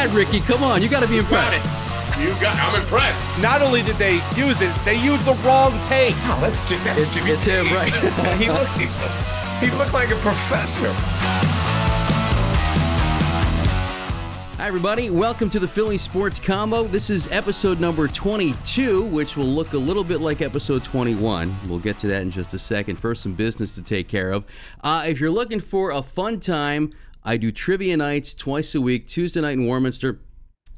that, Ricky. Come on, you got to be impressed. I'm impressed. Not only did they use it, they used the wrong tape. Oh, It's him, right? he looked like a professor. Hi, everybody. Welcome to the Philly Sports Convo. This is episode number 22, which will look a little bit like episode 21. We'll get to that in just a second. First, some business to take care of. If you're looking for a fun time, I do trivia nights twice a week, Tuesday night in Warminster,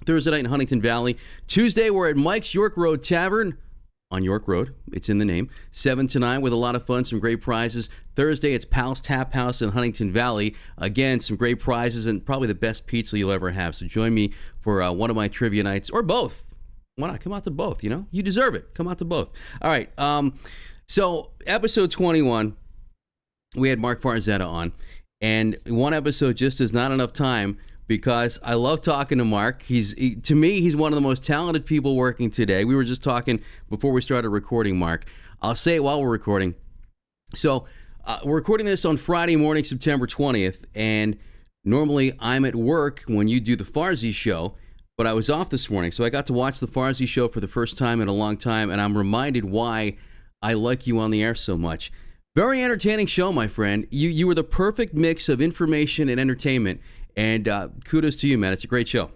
Thursday night in Huntington Valley. Tuesday, we're at Mike's York Road Tavern on York Road. It's in the name. 7 to 9 with a lot of fun, some great prizes. Thursday, it's Pal's Tap House in Huntington Valley. Again, some great prizes and probably the best pizza you'll ever have. So join me for one of my trivia nights, or both. Why not? Come out to both, you know? You deserve it. Come out to both. All right. So episode 21, we had Marc Farzetta on. And one episode just is not enough time, because I love talking to Marc. To me, he's one of the most talented people working today. We were just talking before we started recording, Marc. I'll say it while we're recording. So we're recording this on Friday morning, September 20th, and normally I'm at work when you do the Farzy show, but I was off this morning, so I got to watch the Farzy show for the first time in a long time, and I'm reminded why I like you on the air so much. Very entertaining show, my friend. You were the perfect mix of information and entertainment. And kudos to you, man. It's a great show.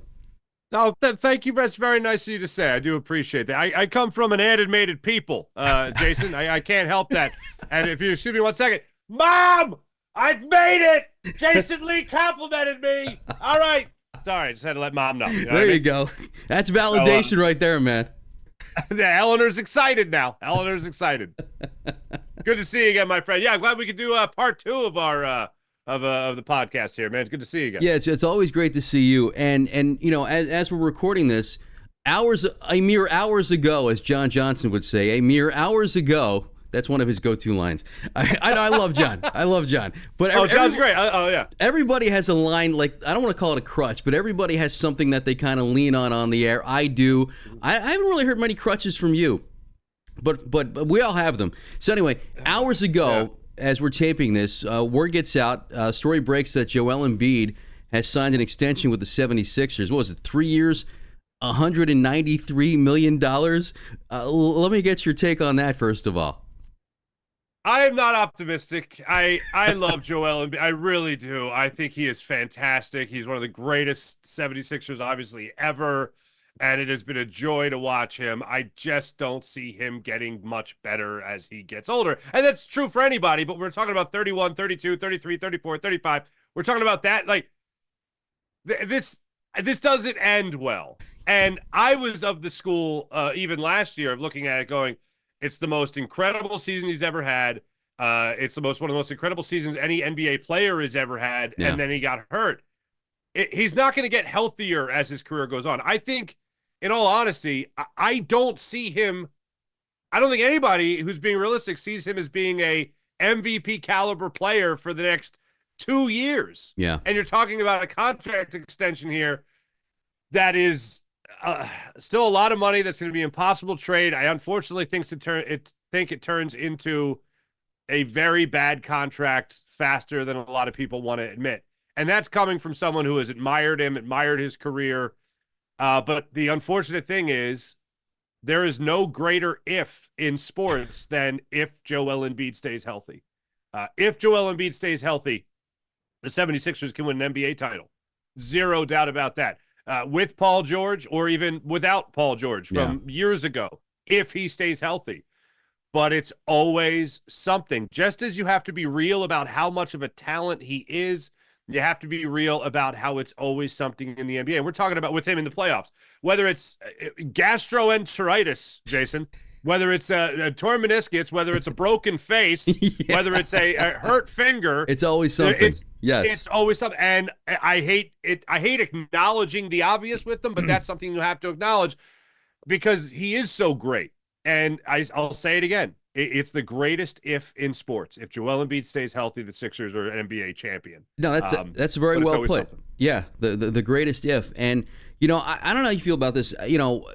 Oh, thank you. That's very nice of you to say. I do appreciate that. I come from an animated people, Jason. I can't help that. And if you excuse me 1 second. Mom! I've made it! Jason Lee complimented me! All right. Sorry, I just had to let Mom know. There you go. That's validation right there, man. Eleanor's excited now. Eleanor's excited. Good to see you again, my friend. Yeah, I'm glad we could do part 2 of our... Of the podcast here, man. It's good to see you again. Yeah, it's always great to see you. And you know, as we're recording this, a mere hours ago, as John Johnson would say, a mere hours ago. That's one of his go-to lines. I love John. I love John. But John's great. Oh yeah. Everybody has a line, like, I don't want to call it a crutch, but everybody has something that they kind of lean on the air. I do. I haven't really heard many crutches from you, but we all have them. So anyway, hours ago. Yeah. As we're taping this, word gets out, story breaks that Joel Embiid has signed an extension with the 76ers. What was it, 3 years, $193 million? Let me get your take on that, first of all. I am not optimistic. I love Joel Embiid. I really do. I think he is fantastic. He's one of the greatest 76ers, obviously, ever. And it has been a joy to watch him. I just don't see him getting much better as he gets older. And that's true for anybody, but we're talking about 31, 32, 33, 34, 35. We're talking about that. Like, this doesn't end well. And I was of the school, even last year, of looking at it going, it's the most incredible season he's ever had. It's one of the most incredible seasons any NBA player has ever had. Yeah. And then he got hurt. He's not going to get healthier as his career goes on. I think, in all honesty, I don't see him. I don't think anybody who's being realistic sees him as being a MVP caliber player for the next 2 years. Yeah. And you're talking about a contract extension here that is still a lot of money that's going to be impossible to trade. I unfortunately think it turns into a very bad contract faster than a lot of people want to admit. And that's coming from someone who has admired him, admired his career. But the unfortunate thing is there is no greater if in sports than if Joel Embiid stays healthy. If Joel Embiid stays healthy, the 76ers can win an NBA title. Zero doubt about that. With Paul George or even without Paul George from years ago, if he stays healthy. But it's always something. Just as you have to be real about how much of a talent he is, you have to be real about how it's always something in the NBA. We're talking about with him in the playoffs, whether it's gastroenteritis, Jason, whether it's a torn meniscus, whether it's a broken face, whether it's a hurt finger. It's always something. Yes. It's always something. And I hate it. I hate acknowledging the obvious with them, but that's something you have to acknowledge because he is so great. And I'll say it again. It's the greatest if in sports. If Joel Embiid stays healthy, the Sixers are an NBA champion. No, that's very well put. Something. Yeah, the greatest if. And you know, I don't know how you feel about this. You know,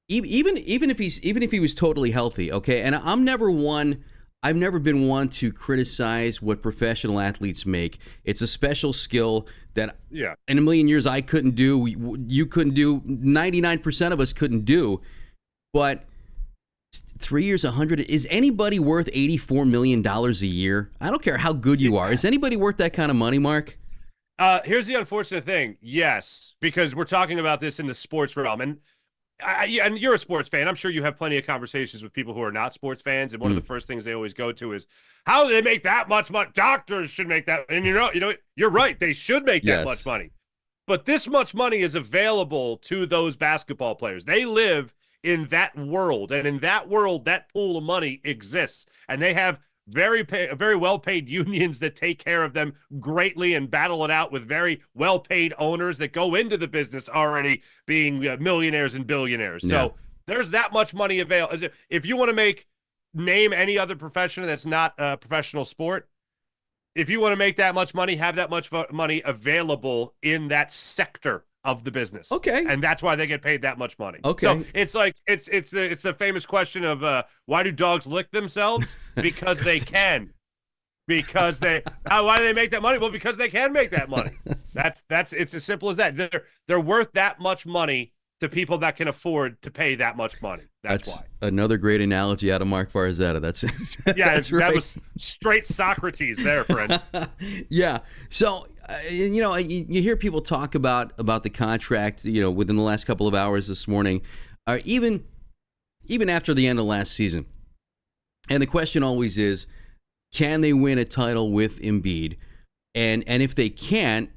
even if he was totally healthy, okay. And I'm never one I've never been one to criticize what professional athletes make. It's a special skill that in a million years I couldn't do. You couldn't do. 99% of us couldn't do. But 3 years, 100. Is anybody worth $84 million a year? I don't care how good you are. Is anybody worth that kind of money, Mark? Here's the unfortunate thing. Yes, because we're talking about this in the sports realm. And and you're a sports fan. I'm sure you have plenty of conversations with people who are not sports fans. And one of the first things they always go to is, how do they make that much money? Doctors should make that. And you're right. They should make that much money. But this much money is available to those basketball players. They live in that world. And in that world, that pool of money exists. And they have very well-paid unions that take care of them greatly and battle it out with very well-paid owners that go into the business already being millionaires and billionaires. Yeah. So there's that much money available. If you want to name any other profession that's not a professional sport, if you want to make that much money, have that much money available in that sector of the business. Okay. And that's why they get paid that much money. Okay. So it's like it's the famous question of why do dogs lick themselves? Because they can. Because why do they make that money? Well, because they can make that money. It's as simple as that. They're worth that much money to people that can afford to pay that much money. That's why. Another great analogy out of Marc Farzetta. That's that's right. That was straight Socrates there, friend. Yeah. So you hear people talk about the contract, within the last couple of hours this morning, even after the end of last season. And the question always is, can they win a title with Embiid? And if they can't,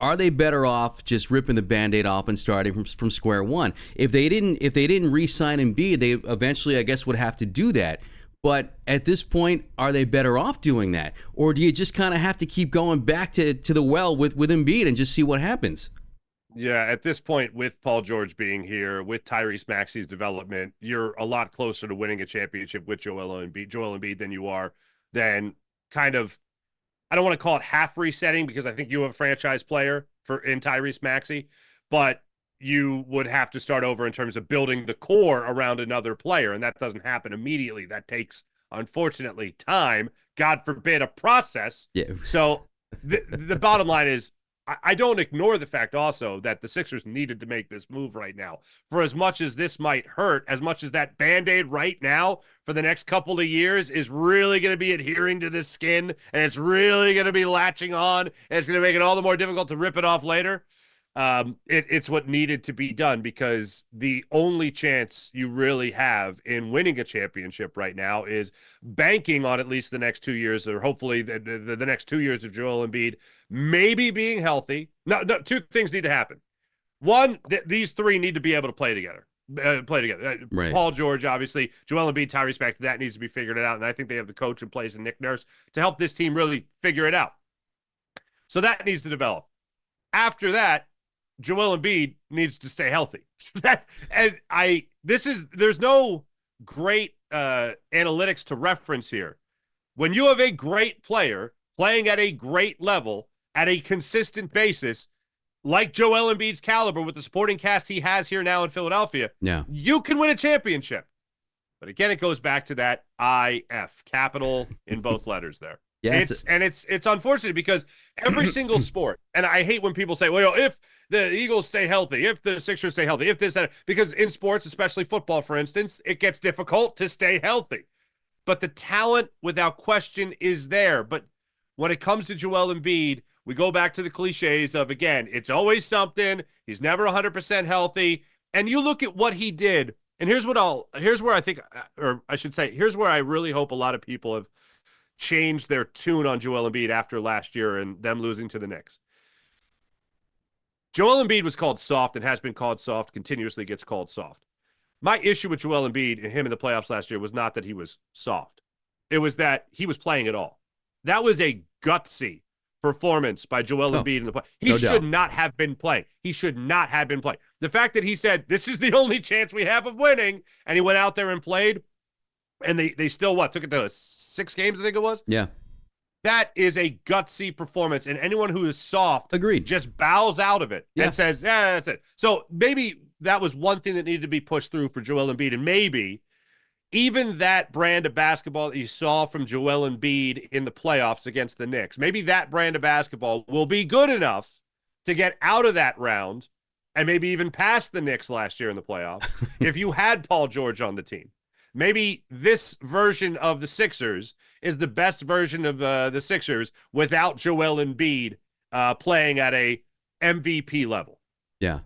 are they better off just ripping the Band-Aid off and starting from square one? If they didn't re-sign Embiid, they eventually, I guess, would have to do that. But at this point, are they better off doing that? Or do you just kind of have to keep going back to the well with Embiid and just see what happens? Yeah, at this point, with Paul George being here, with Tyrese Maxey's development, you're a lot closer to winning a championship with Joel Embiid than you are than kind of, I don't want to call it half resetting, because I think you have a franchise player in Tyrese Maxey, but you would have to start over in terms of building the core around another player, and that doesn't happen immediately. That takes, unfortunately, time. God forbid, a process. Yeah. So the bottom line is, I don't ignore the fact also that the Sixers needed to make this move right now. For as much as this might hurt, as much as that Band-Aid right now for the next couple of years is really going to be adhering to the skin, and it's really going to be latching on, and it's going to make it all the more difficult to rip it off later. It's what needed to be done, because the only chance you really have in winning a championship right now is banking on at least the next 2 years, or hopefully the next 2 years of Joel Embiid maybe being healthy. No, two things need to happen. One, these three need to be able to play together. Right. Paul George, obviously, Joel Embiid, Tyrese Maxey, that needs to be figured out, and I think they have the coach in place and Nick Nurse to help this team really figure it out. So that needs to develop. After that, Joel Embiid needs to stay healthy. There's no great analytics to reference here. When you have a great player playing at a great level at a consistent basis, like Joel Embiid's caliber with the supporting cast he has here now in Philadelphia, you can win a championship. But again, it goes back to that IF, capital in both letters there. Yeah, it's unfortunate, because every single sport, and I hate when people say, well, if the Eagles stay healthy, if the Sixers stay healthy, if this, that, because in sports, especially football, for instance, it gets difficult to stay healthy. But the talent, without question, is there. But when it comes to Joel Embiid, we go back to the cliches of, again, it's always something. He's never 100% healthy. And you look at what he did, and here's where I think, or I should say, here's where I really hope a lot of people have changed their tune on Joel Embiid after last year and them losing to the Knicks. Joel Embiid was called soft and has been called soft, continuously gets called soft. My issue with Joel Embiid and him in the playoffs last year was not that he was soft. It was that he was playing it all. That was a gutsy performance by Joel Embiid in the play. He should not have been playing. He should not have been playing. The fact that he said, this is the only chance we have of winning, and he went out there and played, and they still, took it to 6 games, I think it was? Yeah. That is a gutsy performance, and anyone who is soft just bows out of it and says, that's it. So maybe that was one thing that needed to be pushed through for Joel Embiid, and maybe even that brand of basketball that you saw from Joel Embiid in the playoffs against the Knicks, maybe that brand of basketball will be good enough to get out of that round and maybe even past the Knicks last year in the playoffs if you had Paul George on the team. Maybe this version of the Sixers is the best version of the Sixers without Joel Embiid playing at a MVP level. Yeah.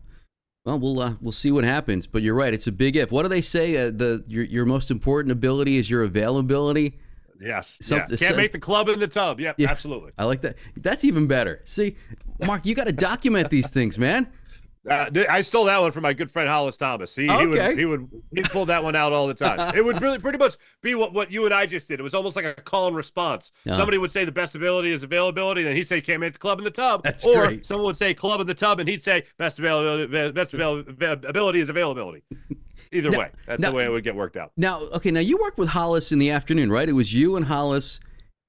Well, we'll see what happens, but you're right. It's a big if. What do they say? Your most important ability is your availability. Yes. Can't make the club in the tub. Yep, yeah, absolutely. I like that. That's even better. See, Mark, you got to document these things, man. I stole that one from my good friend Hollis Thomas. He'd pull that one out all the time. It would really pretty much be what you and I just did. It was almost like a call and response. Somebody would say the best ability is availability, and then he'd say can't make the club in the tub. That's or great. Someone would say club in the tub, and he'd say best ability is availability. Either way, that's the way it would get worked out. Now you worked with Hollis in the afternoon, right? It was you and Hollis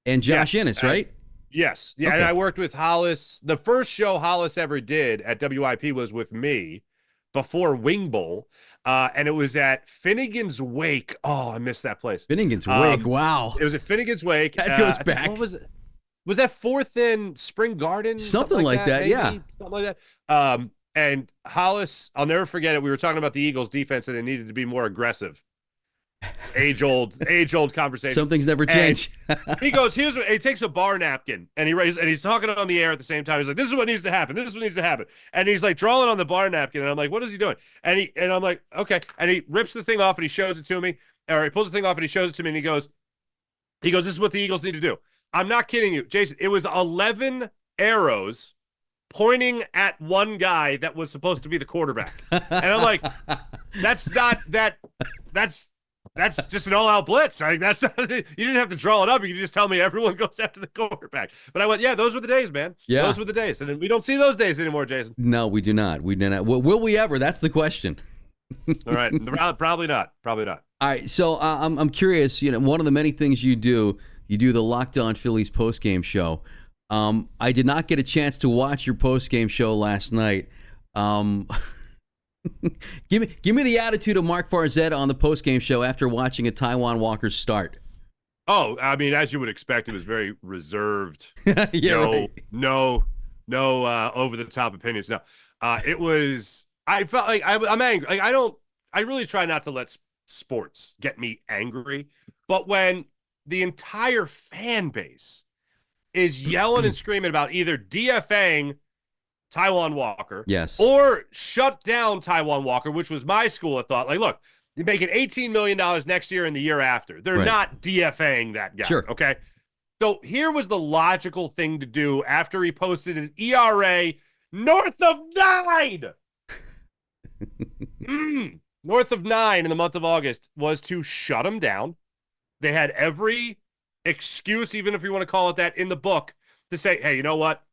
and Josh Innes, right? Yes. Yeah, okay. And I worked with Hollis. The first show Hollis ever did at WIP was with me before Wing Bowl, and it was at Finnegan's Wake. Oh, I missed that place. Finnegan's Wake, wow. It was at Finnegan's Wake. That goes back. What was it? Was that 4th and Spring Garden? Something like that, maybe? yeah. Something like that. And Hollis, I'll never forget it. We were talking about the Eagles defense and they needed to be more aggressive. Age old conversation. Some things never change. He goes, he takes a bar napkin and he's talking on the air at the same time. He's like, this is what needs to happen. This is what needs to happen. And he's like drawing on the bar napkin. And I'm like, what is he doing? And I'm like, okay. And he rips the thing off and he shows it to me. Or he pulls the thing off and he shows it to me. And he goes, this is what the Eagles need to do. I'm not kidding you, Jason. It was 11 arrows pointing at one guy that was supposed to be the quarterback. And I'm like, that's just an all-out blitz. You didn't have to draw it up. You could just tell me everyone goes after the quarterback. But I went, yeah, those were the days, man. Yeah. Those were the days. And we don't see those days anymore, Jason. No, we do not. We do not. Will we ever? That's the question. All right. Probably not. Probably not. All right. So I'm curious, one of the many things you do the Locked On Phillies postgame show. I did not get a chance to watch your postgame show last night. Give me the attitude of Marc Farzetta on the postgame show after watching a Taijuan Walker start. Oh, I mean, as you would expect, it was very reserved. Right. No over the top opinions. No, it was. I felt like I'm angry. Like I really try not to let sports get me angry, but when the entire fan base is yelling and screaming about either DFAing Taijuan Walker, yes, or shut down Taijuan Walker, which was my school of thought. Like, look, you're making $18 million next year and the year after. They're not DFAing that guy. Sure. Okay. So here was the logical thing to do after he posted an ERA north of 9. North of 9 in the month of August was to shut him down. They had every excuse, even if you want to call it that, in the book to say, hey, you know what?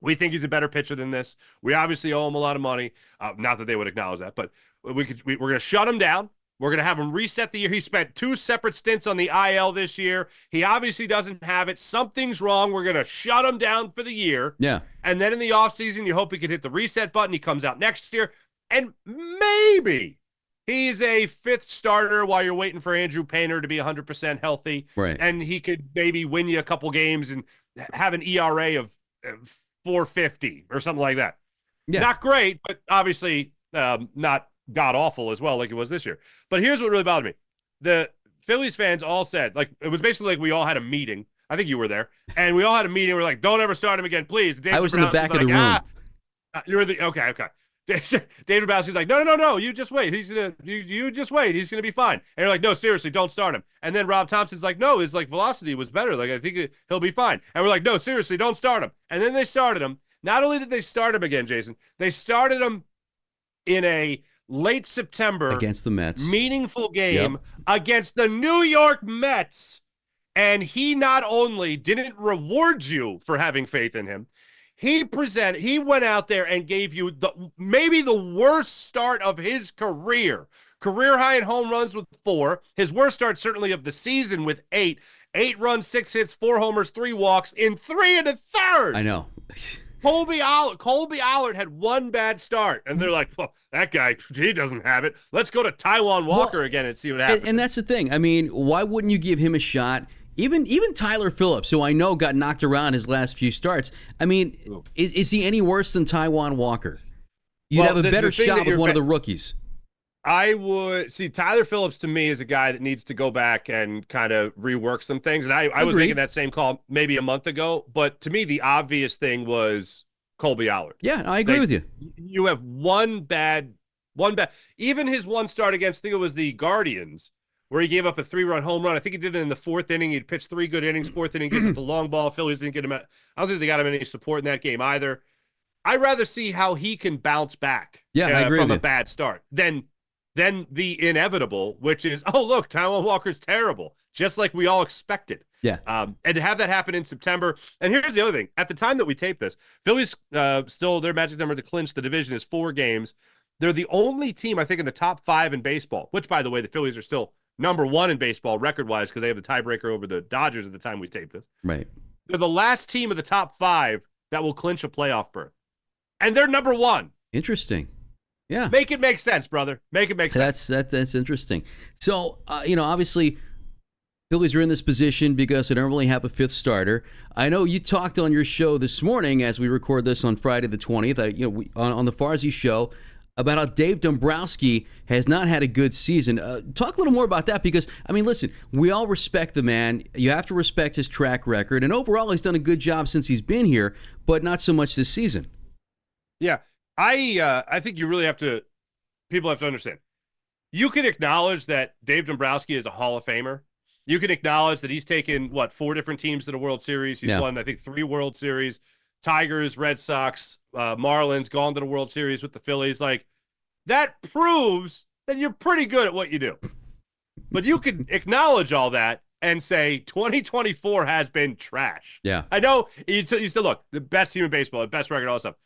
We think he's a better pitcher than this. We obviously owe him a lot of money. Not that they would acknowledge that, but we're going to shut him down. We're going to have him reset the year. He spent 2 separate stints on the IL this year. He obviously doesn't have it. Something's wrong. We're going to shut him down for the year. Yeah. And then in the offseason, you hope he could hit the reset button. He comes out next year. And maybe he's a 5th starter while you're waiting for Andrew Painter to be 100% healthy. Right. And he could maybe win you a couple games and have an ERA of 4.50 or something like that. Yeah. Not great, but obviously not god-awful as well like it was this year. But here's what really bothered me. The Phillies fans all said, like, it was basically like we all had a meeting. I think you were there. And we all had a meeting. We're like, don't ever start him again, please. I was in the back of the room. You're the okay. David Bowsey's like, no, you just wait. You just wait. He's gonna be fine. And you're like, no, seriously, don't start him. And then Rob Thompson's like, no, his velocity was better. Like, I think he'll be fine. And we're like, no, seriously, don't start him. And then they started him. Not only did they start him again, Jason, they started him in a late September against the Mets meaningful game against the New York Mets. And he not only didn't reward you for having faith in him, he went out there and gave you maybe the worst start of his career. Career high in home runs with 4. His worst start certainly of the season with 8. 8 runs, 6 hits, 4 homers, 3 walks in 3 1/3. I know. Colby Allard had one bad start, and they're like, well, that guy, he doesn't have it. Let's go to Taijuan Walker again and see what happens. And that's the thing. I mean, why wouldn't you give him a shot? Even Tyler Phillips, who I know got knocked around his last few starts. I mean, is he any worse than Taijuan Walker? You'd have a better shot with one of the rookies. I would see Tyler Phillips to me is a guy that needs to go back and kind of rework some things. And I was making that same call maybe a month ago, but to me, the obvious thing was Colby Allard. Yeah, I agree with you. You have one bad, even his one start against, I think it was the Guardians, where he gave up a 3-run home run. I think he did it in the 4th inning. He'd pitched 3 good innings. 4th inning gives it the long ball. Phillies didn't get him. I don't think they got him any support in that game either. I'd rather see how he can bounce back I agree from with a bad start than the inevitable, which is, oh, look, Taijuan Walker's terrible, just like we all expected. Yeah. And to have that happen in September. And here's the other thing. At the time that we tape this, Phillies still, their magic number to clinch the division is 4 games. They're the only team, I think, in the top 5 in baseball, which, by the way, the Phillies are still number 1 in baseball record-wise because they have the tiebreaker over the Dodgers at the time we tape this. Right. They're the last team of the top 5 that will clinch a playoff berth. And they're number 1. Interesting. Yeah. Make it make sense, brother. Make it make sense. That's interesting. So, obviously, Phillies are in this position because they don't really have a 5th starter. I know you talked on your show this morning as we record this on Friday the 20th, on the Farzy show, about how Dave Dombrowski has not had a good season. Talk a little more about that because, I mean, listen, we all respect the man. You have to respect his track record. And overall, he's done a good job since he's been here, but not so much this season. Yeah. I think you really people have to understand. You can acknowledge that Dave Dombrowski is a Hall of Famer. You can acknowledge that he's taken, 4 different teams to the World Series. He's won, I think, 3 World Series. Tigers, Red Sox, Marlins, gone to the World Series with the Phillies. Like, that proves that you're pretty good at what you do. But you can acknowledge all that and say 2024 has been trash. Yeah. I know you still look, the best team in baseball, the best record, all that stuff.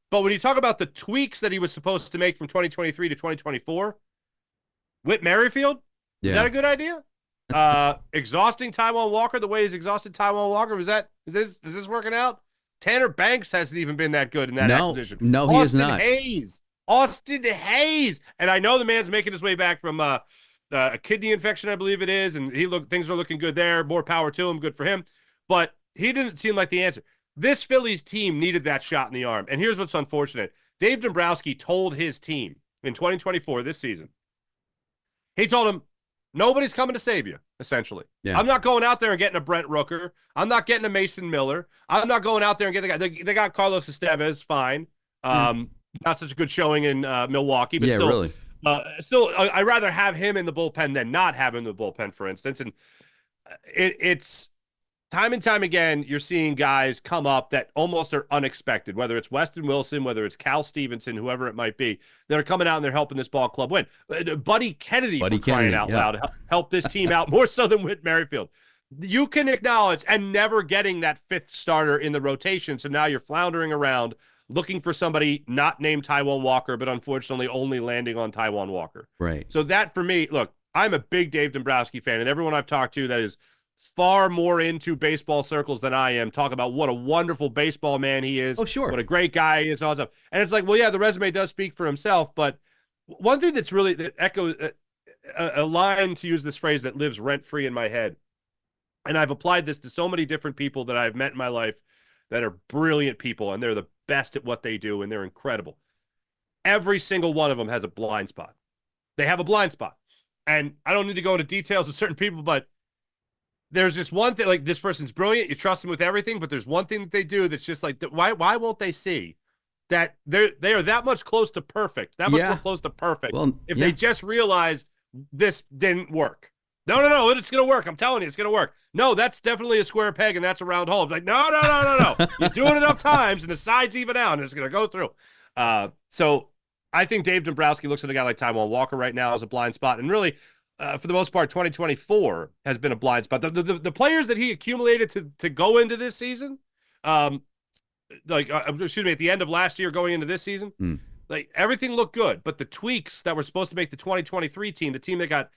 But when you talk about the tweaks that he was supposed to make from 2023 to 2024, Whit Merrifield, is that a good idea? Exhausting Taijuan Walker the way he's exhausted Taijuan Walker, is this working out? Tanner Banks hasn't even been that good in that acquisition. No, he is not. Austin Hayes. And I know the man's making his way back from a kidney infection, I believe it is, and things are looking good there. More power to him, good for him. But he didn't seem like the answer. This Phillies team needed that shot in the arm. And here's what's unfortunate. Dave Dombrowski told his team in 2024, this season, he told them, nobody's coming to save you, essentially. Yeah. I'm not going out there and getting a Brent Rooker. I'm not getting a Mason Miller. I'm not going out there and getting the guy. They got Carlos Estevez, fine. Not such a good showing in Milwaukee, but still, really. I'd rather have him in the bullpen than not have him in the bullpen, for instance. And it's time and time again, you're seeing guys come up that almost are unexpected, whether it's Weston Wilson, whether it's Cal Stevenson, whoever it might be. They're coming out and they're helping this ball club win. Buddy Kennedy, crying out loud, helped this team out more so than Whit Merrifield. You can acknowledge and never getting that 5th starter in the rotation, so now you're floundering around looking for somebody not named Taijuan Walker, but unfortunately only landing on Taijuan Walker. Right. So that, for me, look, I'm a big Dave Dombrowski fan, and everyone I've talked to that is far more into baseball circles than I am talk about what a wonderful baseball man he is. Oh, sure. What a great guy he is, all that stuff. And it's like, well, yeah, the resume does speak for himself, but one thing that's really that echoes a line, to use this phrase, that lives rent-free in my head, and I've applied this to so many different people that I've met in my life that are brilliant people, and they're the best at what they do, and they're incredible. Every single one of them has a blind spot. They have a blind spot. And I don't need to go into details with certain people, but there's just one thing, like, this person's brilliant. You trust them with everything, but there's one thing that they do that's just like, why won't they see that they are that much close to perfect, that much more close to perfect? Well, if they just realized this didn't work. No, it's going to work. I'm telling you, it's going to work. No, that's definitely a square peg, and that's a round hole. It's like, no. You do it enough times, and the sides even out, and it's going to go through. So I think Dave Dombrowski looks at a guy like Taijuan Walker right now as a blind spot, and really, for the most part, 2024 has been a blind spot. The players that he accumulated to go into this season, at the end of last year going into this season, like, everything looked good. But the tweaks that were supposed to make the 2023 team, the team that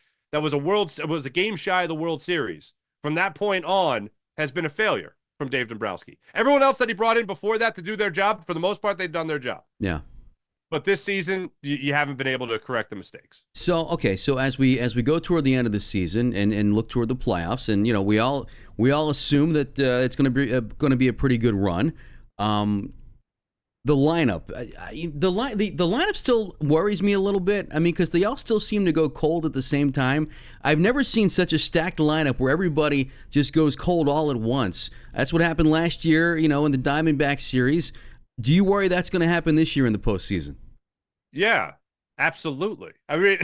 was a game shy of the World Series, from that point on has been a failure. from Dave Dombrowski. Everyone else that he brought in before that to do their job, for the most part, they've done their job. Yeah. But this season, you haven't been able to correct the mistakes. So as we go toward the end of the season and look toward the playoffs, and we all assume that it's going to be a pretty good run. The lineup, the lineup still worries me a little bit. I mean, because they all still seem to go cold at the same time. I've never seen such a stacked lineup where everybody just goes cold all at once. That's what happened last year, in the Diamondback series. Do you worry that's going to happen this year in the postseason? Yeah, absolutely. I mean,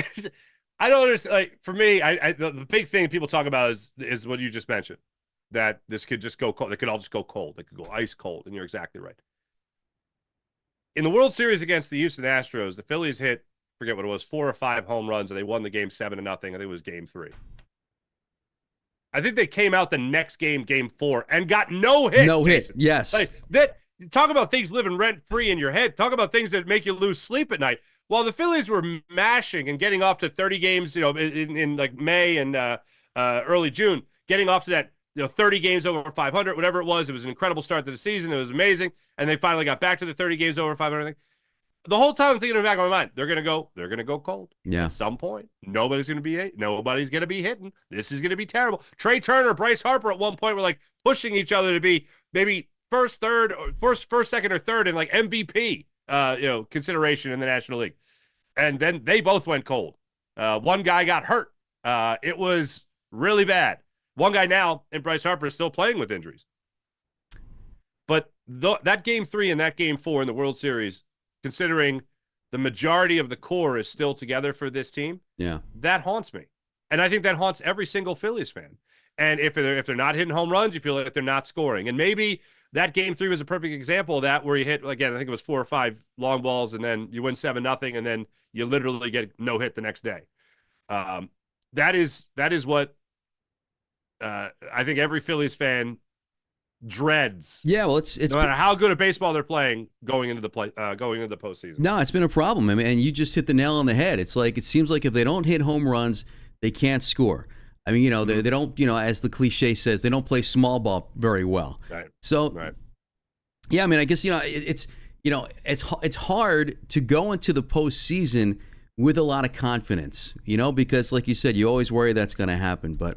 I don't understand. Like, for me, the big thing people talk about is what you just mentioned, that this could just go cold. They could all just go cold. They could go ice cold, and you're exactly right. In the World Series against the Houston Astros, the Phillies hit, forget what it was, 4 or 5 home runs, and they won the game 7-0. I think it was game 3. I think they came out the next game, game 4, and got no hit. No Jason. hit, yes. Like that. Talk about things living rent-free in your head. Talk about things that make you lose sleep at night. While the Phillies were mashing and getting off to 30 games, in like May and early June, getting off to that 30 games over 500, whatever it was an incredible start to the season. It was amazing. And they finally got back to the 30 games over 500. The whole time I'm thinking in the back of my mind, they're going to go cold. Yeah. At some point. Nobody's going to be hitting. This is going to be terrible. Trey Turner, Bryce Harper at one point were like pushing each other to be maybe first, second, or third in like MVP, consideration in the National League. And then they both went cold. One guy got hurt. It was really bad. One guy now, and Bryce Harper, is still playing with injuries. But that game 3 and that game 4 in the World Series, considering the majority of the core is still together for this team, that haunts me. And I think that haunts every single Phillies fan. And if they're not hitting home runs, you feel like they're not scoring. And maybe that game 3 was a perfect example of that, where you hit, again, I think it was 4 or 5 long balls, and then you win 7-0, and then you literally get no hit the next day. That is what I think every Phillies fan dreads. Yeah, well, it's no matter how good a baseball they're playing going into the postseason. No, it's been a problem. I mean, and you just hit the nail on the head. It's like, it seems like if they don't hit home runs, they can't score. I mean, they don't, as the cliche says, they don't play small ball very well. Right. So, right. Yeah, I mean, I guess, it's hard to go into the postseason with a lot of confidence, because like you said, you always worry that's going to happen. But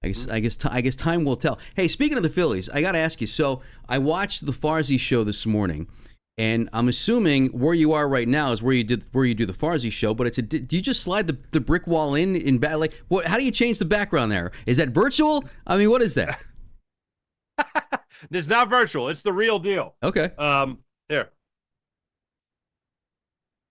I guess time will tell. Hey, speaking of the Phillies, I got to ask you. So I watched the Farzy show this morning, and I'm assuming where you are right now is where you do the Farzy show. But do you just slide the brick wall in back? Like, what? How do you change the background there? Is that virtual? I mean, what is that? It's not virtual. It's the real deal. Okay. There.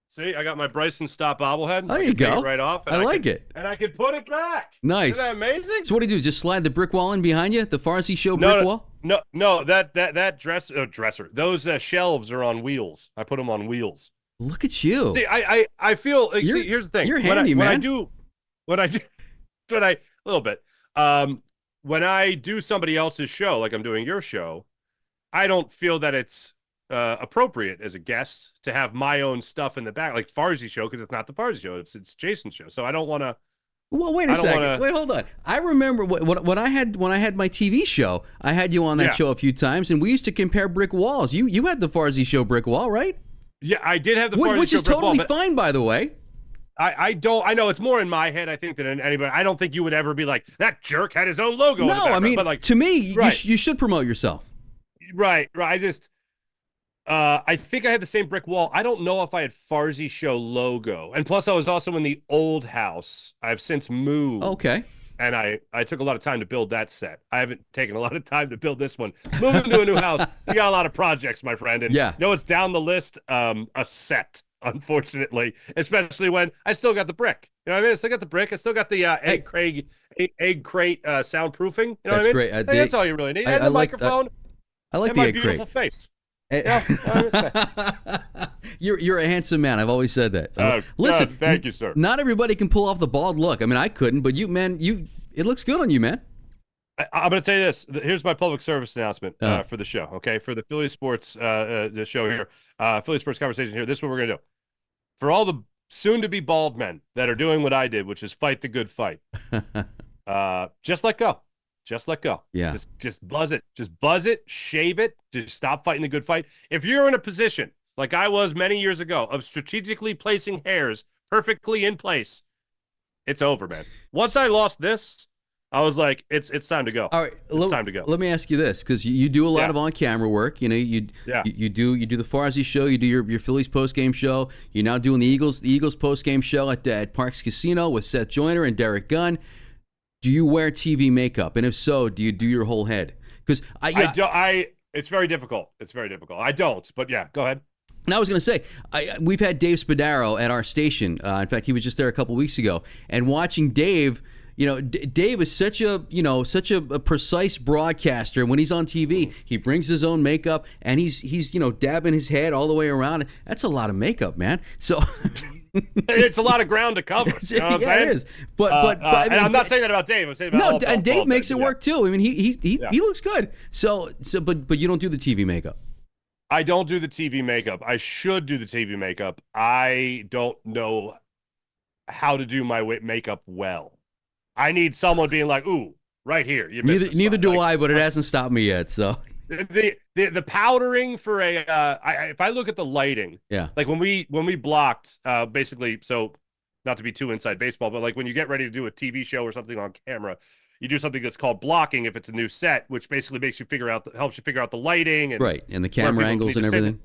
See, I got my Bryson Stott bobblehead. There you go. Take it right off. I like it. And I can put it back. Nice. Isn't that amazing? So what do? Just slide the brick wall in behind you? The Farzy show brick wall? No. That dresser. Those shelves are on wheels. I put them on wheels. Look at you. See, I feel. Like, see, here's the thing. You're handy, man. When I do somebody else's show, like I'm doing your show, I don't feel that it's appropriate as a guest to have my own stuff in the back, like Farzy show, because it's not the Farzy show, it's Jason's show. So I don't want to. Well, wait a second. Wait, hold on. I remember when I had my TV show, I had you on that show a few times, and we used to compare brick walls. You had the Farzy show brick wall, right? Yeah, I did have the Farzy show brick wall, which is totally fine, by the way. I know it's more in my head, I think, than anybody. I don't think you would ever be like, that jerk had his own logo. No, I mean, but to me, right. you should promote yourself. Right. I just, I think I had the same brick wall. I don't know if I had Farzy show logo. And plus, I was also in the old house. I've since moved. Okay. And I took a lot of time to build that set. I haven't taken a lot of time to build this one. Moving to a new house, we got a lot of projects, my friend. And it's down the list, a set. Unfortunately, especially when I still got the brick. You know what I mean? I still got the brick. I still got the egg crate soundproofing. You know what I mean? Great. That's all you really need. And the microphone. I like and the my egg beautiful crate. face. You're a handsome man. I've always said that. Listen, thank you, sir. Not everybody can pull off the bald look. I mean, I couldn't, but it looks good on you, man. I'm going to say this. Here's my public service announcement for the show. Okay, for the Philly Sports the show here, Philly Sports Conversation here. This is what we're going to do. For all the soon-to-be bald men that are doing what I did, which is fight the good fight, just let go. Just let go. Yeah. Just buzz it. Just buzz it, shave it, just stop fighting the good fight. If you're in a position like I was many years ago of strategically placing hairs perfectly in place, it's over, man. Once I lost this, I was like, it's time to go. All right, it's time to go. Let me ask you this, because you do a lot of on-camera work. You know, you do the Farzy show, you do your Phillies post-game show. You're now doing the Eagles post-game show at Parks Casino with Seth Joyner and Derek Gunn. Do you wear TV makeup, and if so, do you do your whole head? Because it's very difficult. It's very difficult. I don't, but yeah, go ahead. And I was going to say, we've had Dave Spadaro at our station. In fact, he was just there a couple weeks ago, and watching Dave. You know, Dave is such a precise broadcaster. When he's on TV, he brings his own makeup, and he's dabbing his head all the way around. That's a lot of makeup, man. So it's a lot of ground to cover. You know what I'm saying? It is. But I mean, and I'm not saying that about Dave. I'm saying about and Dave makes it work too. I mean, he looks good. But you don't do the TV makeup. I don't do the TV makeup. I should do the TV makeup. I don't know how to do my makeup well. I need someone being like, "Ooh, right here." You missed neither do I, but it hasn't stopped me yet. So the powdering for if I look at the lighting, like when we blocked, basically, so not to be too inside baseball, but like when you get ready to do a TV show or something on camera, you do something that's called blocking if it's a new set, which basically helps you figure out the lighting and the camera angles and everything.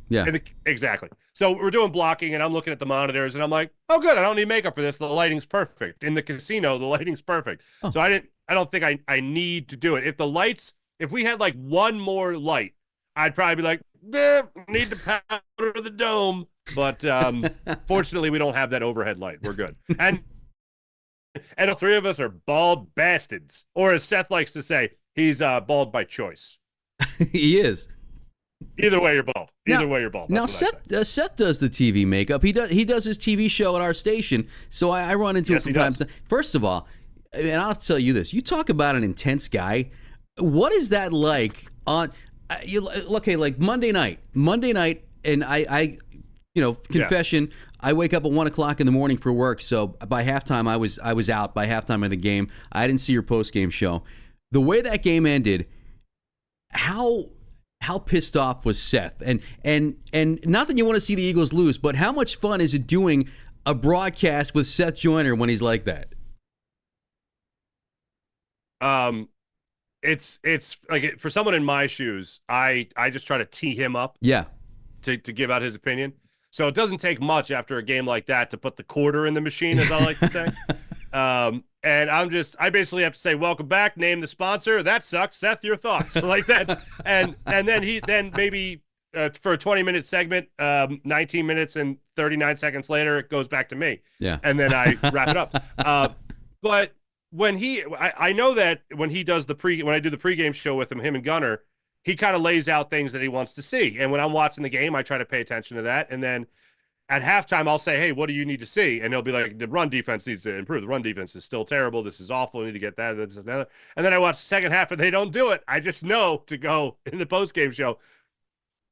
Exactly. So we're doing blocking, and I'm looking at the monitors, and I'm like, oh, good, I don't need makeup for this. The lighting's perfect. In the casino, the lighting's perfect. Oh. So I don't think I need to do it. If we had like one more light, I'd probably be like, need to powder the dome. But fortunately, we don't have that overhead light. We're good. And the three of us are bald bastards. Or as Seth likes to say, he's bald by choice. He is. Either way, you're bald. Either way, you're bald. That's now, Seth does the TV makeup. He does his TV show at our station, so I run into it sometimes. First of all, and I'll tell you this. You talk about an intense guy. What is that like on like Monday night, and I confession, I wake up at 1:00 in the morning for work. So by halftime, I was out by halftime of the game. I didn't see your post game show. The way that game ended, how pissed off was Seth? And not that you want to see the Eagles lose, but how much fun is it doing a broadcast with Seth Joyner when he's like that? It's like for someone in my shoes, I just try to tee him up. Yeah. To give out his opinion. So it doesn't take much after a game like that to put the quarter in the machine, as I like to say. And I basically have to say, welcome back, name the sponsor. That sucks. Seth, your thoughts. Like that. And then maybe for a 20-minute segment, 19 minutes and 39 seconds later, it goes back to me. Yeah. And then I wrap it up. But when I know that when he does when I do the pregame show with him and Gunner, he kind of lays out things that he wants to see. And when I'm watching the game, I try to pay attention to that. And then at halftime, I'll say, hey, what do you need to see? And he'll be like, the run defense needs to improve. The run defense is still terrible. This is awful. We need to get that. This is another. And then I watch the second half and they don't do it. I just know to go in the postgame show.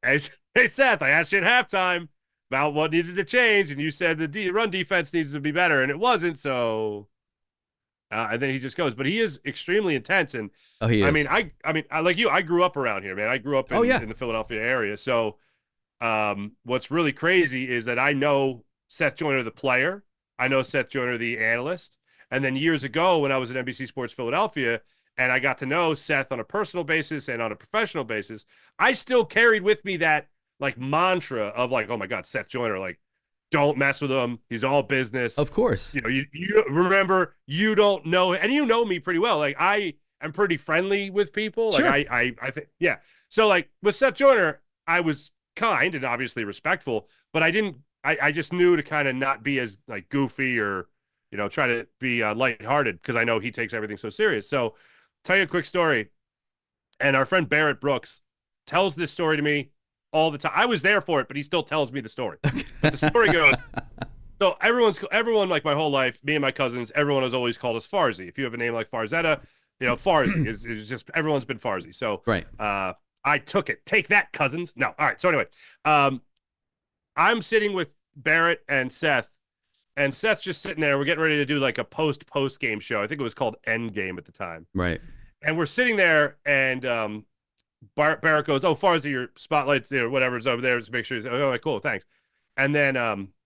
Hey, Seth, I asked you at halftime about what needed to change. And you said the run defense needs to be better. And it wasn't. So... and then he just goes, but he is extremely intense. And he is. I mean, I like you, I grew up around here, man. I grew up in the Philadelphia area. So what's really crazy is that I know Seth Joyner, the player. I know Seth Joyner, the analyst. And then years ago when I was at NBC Sports Philadelphia and I got to know Seth on a personal basis and on a professional basis, I still carried with me that like mantra of like, oh my God, Seth Joyner, like, don't mess with him. He's all business. Of course. You know, you remember, you don't know, and you know me pretty well. Like I am pretty friendly with people. Sure. Like I think, yeah. So like with Seth Joyner, I was kind and obviously respectful, but I just knew to kind of not be as like goofy or, try to be lighthearted because I know he takes everything so serious. So tell you a quick story. And our friend Barrett Brooks tells this story to me all the time. I was there for it, but he still tells me the story. But the story goes, so everyone, like my whole life, me and my cousins, everyone has always called us Farzy. If you have a name like Farzetta, Farzy is just, everyone's been Farzy. So right. I took it. Take that, cousins. No. All right. So anyway, I'm sitting with Barrett and Seth's just sitting there. We're getting ready to do like a post game show. I think it was called End Game at the time. Right. And we're sitting there, and Barrett goes, "Oh, Farzy, your spotlight's or whatever's over there. Just make sure he's cool, thanks." And then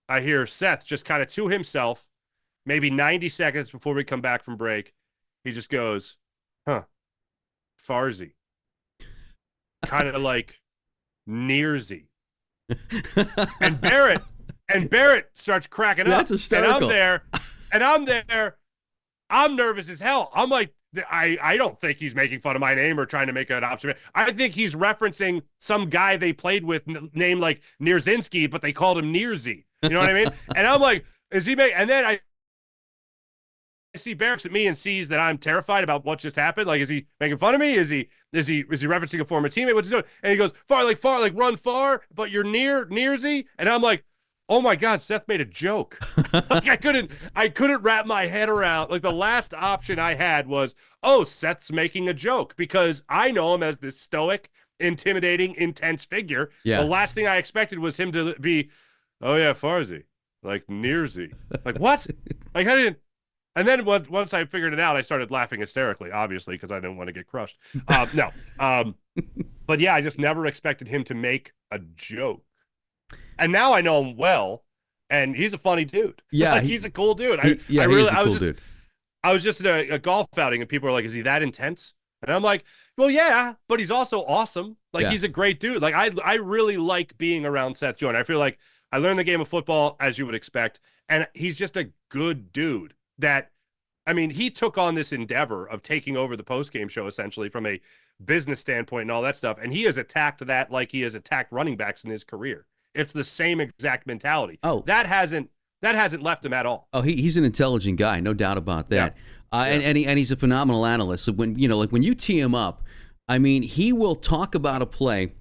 I hear Seth just kind of to himself, maybe 90 seconds before we come back from break, he just goes, "Huh, Farzy," kind of like Nearsy. and Barrett starts cracking up. That's hysterical. And I'm there. I'm nervous as hell. I'm like, I don't think he's making fun of my name or trying to make an observation. I think he's referencing some guy they played with named like Nierzinski, but they called him Nearsy. You know what I mean? And I'm like, is he making? And then I see Barrett at me and sees that I'm terrified about what just happened. Like, is he making fun of me? Is he referencing a former teammate? What's he doing? And he goes, far, like run far, but you're Nearsy. And I'm like, oh my God, Seth made a joke. Like I couldn't wrap my head around. Like the last option I had was, oh, Seth's making a joke, because I know him as this stoic, intimidating, intense figure. Yeah. The last thing I expected was him to be, oh yeah, Farzy, like Nearsy. Like what? Like I didn't. And then once I figured it out, I started laughing hysterically, obviously, because I didn't want to get crushed. No. But yeah, I just never expected him to make a joke. And now I know him well, and he's a funny dude. Yeah, like, he's a cool dude. He's a cool dude. I was just at a golf outing, and people were like, "Is he that intense?" And I'm like, "Well, yeah, but he's also awesome. Like, he's a great dude. Like, I really like being around Seth Joyner. I feel like I learned the game of football as you would expect, and he's just a good dude. That, I mean, he took on this endeavor of taking over the post-game show essentially from a business standpoint and all that stuff, and he has attacked that like he has attacked running backs in his career. It's the same exact mentality. Oh, that hasn't left him at all. Oh, he's an intelligent guy, no doubt about that. Yeah. And he's a phenomenal analyst. So when when you tee him up, I mean, he will talk about a play.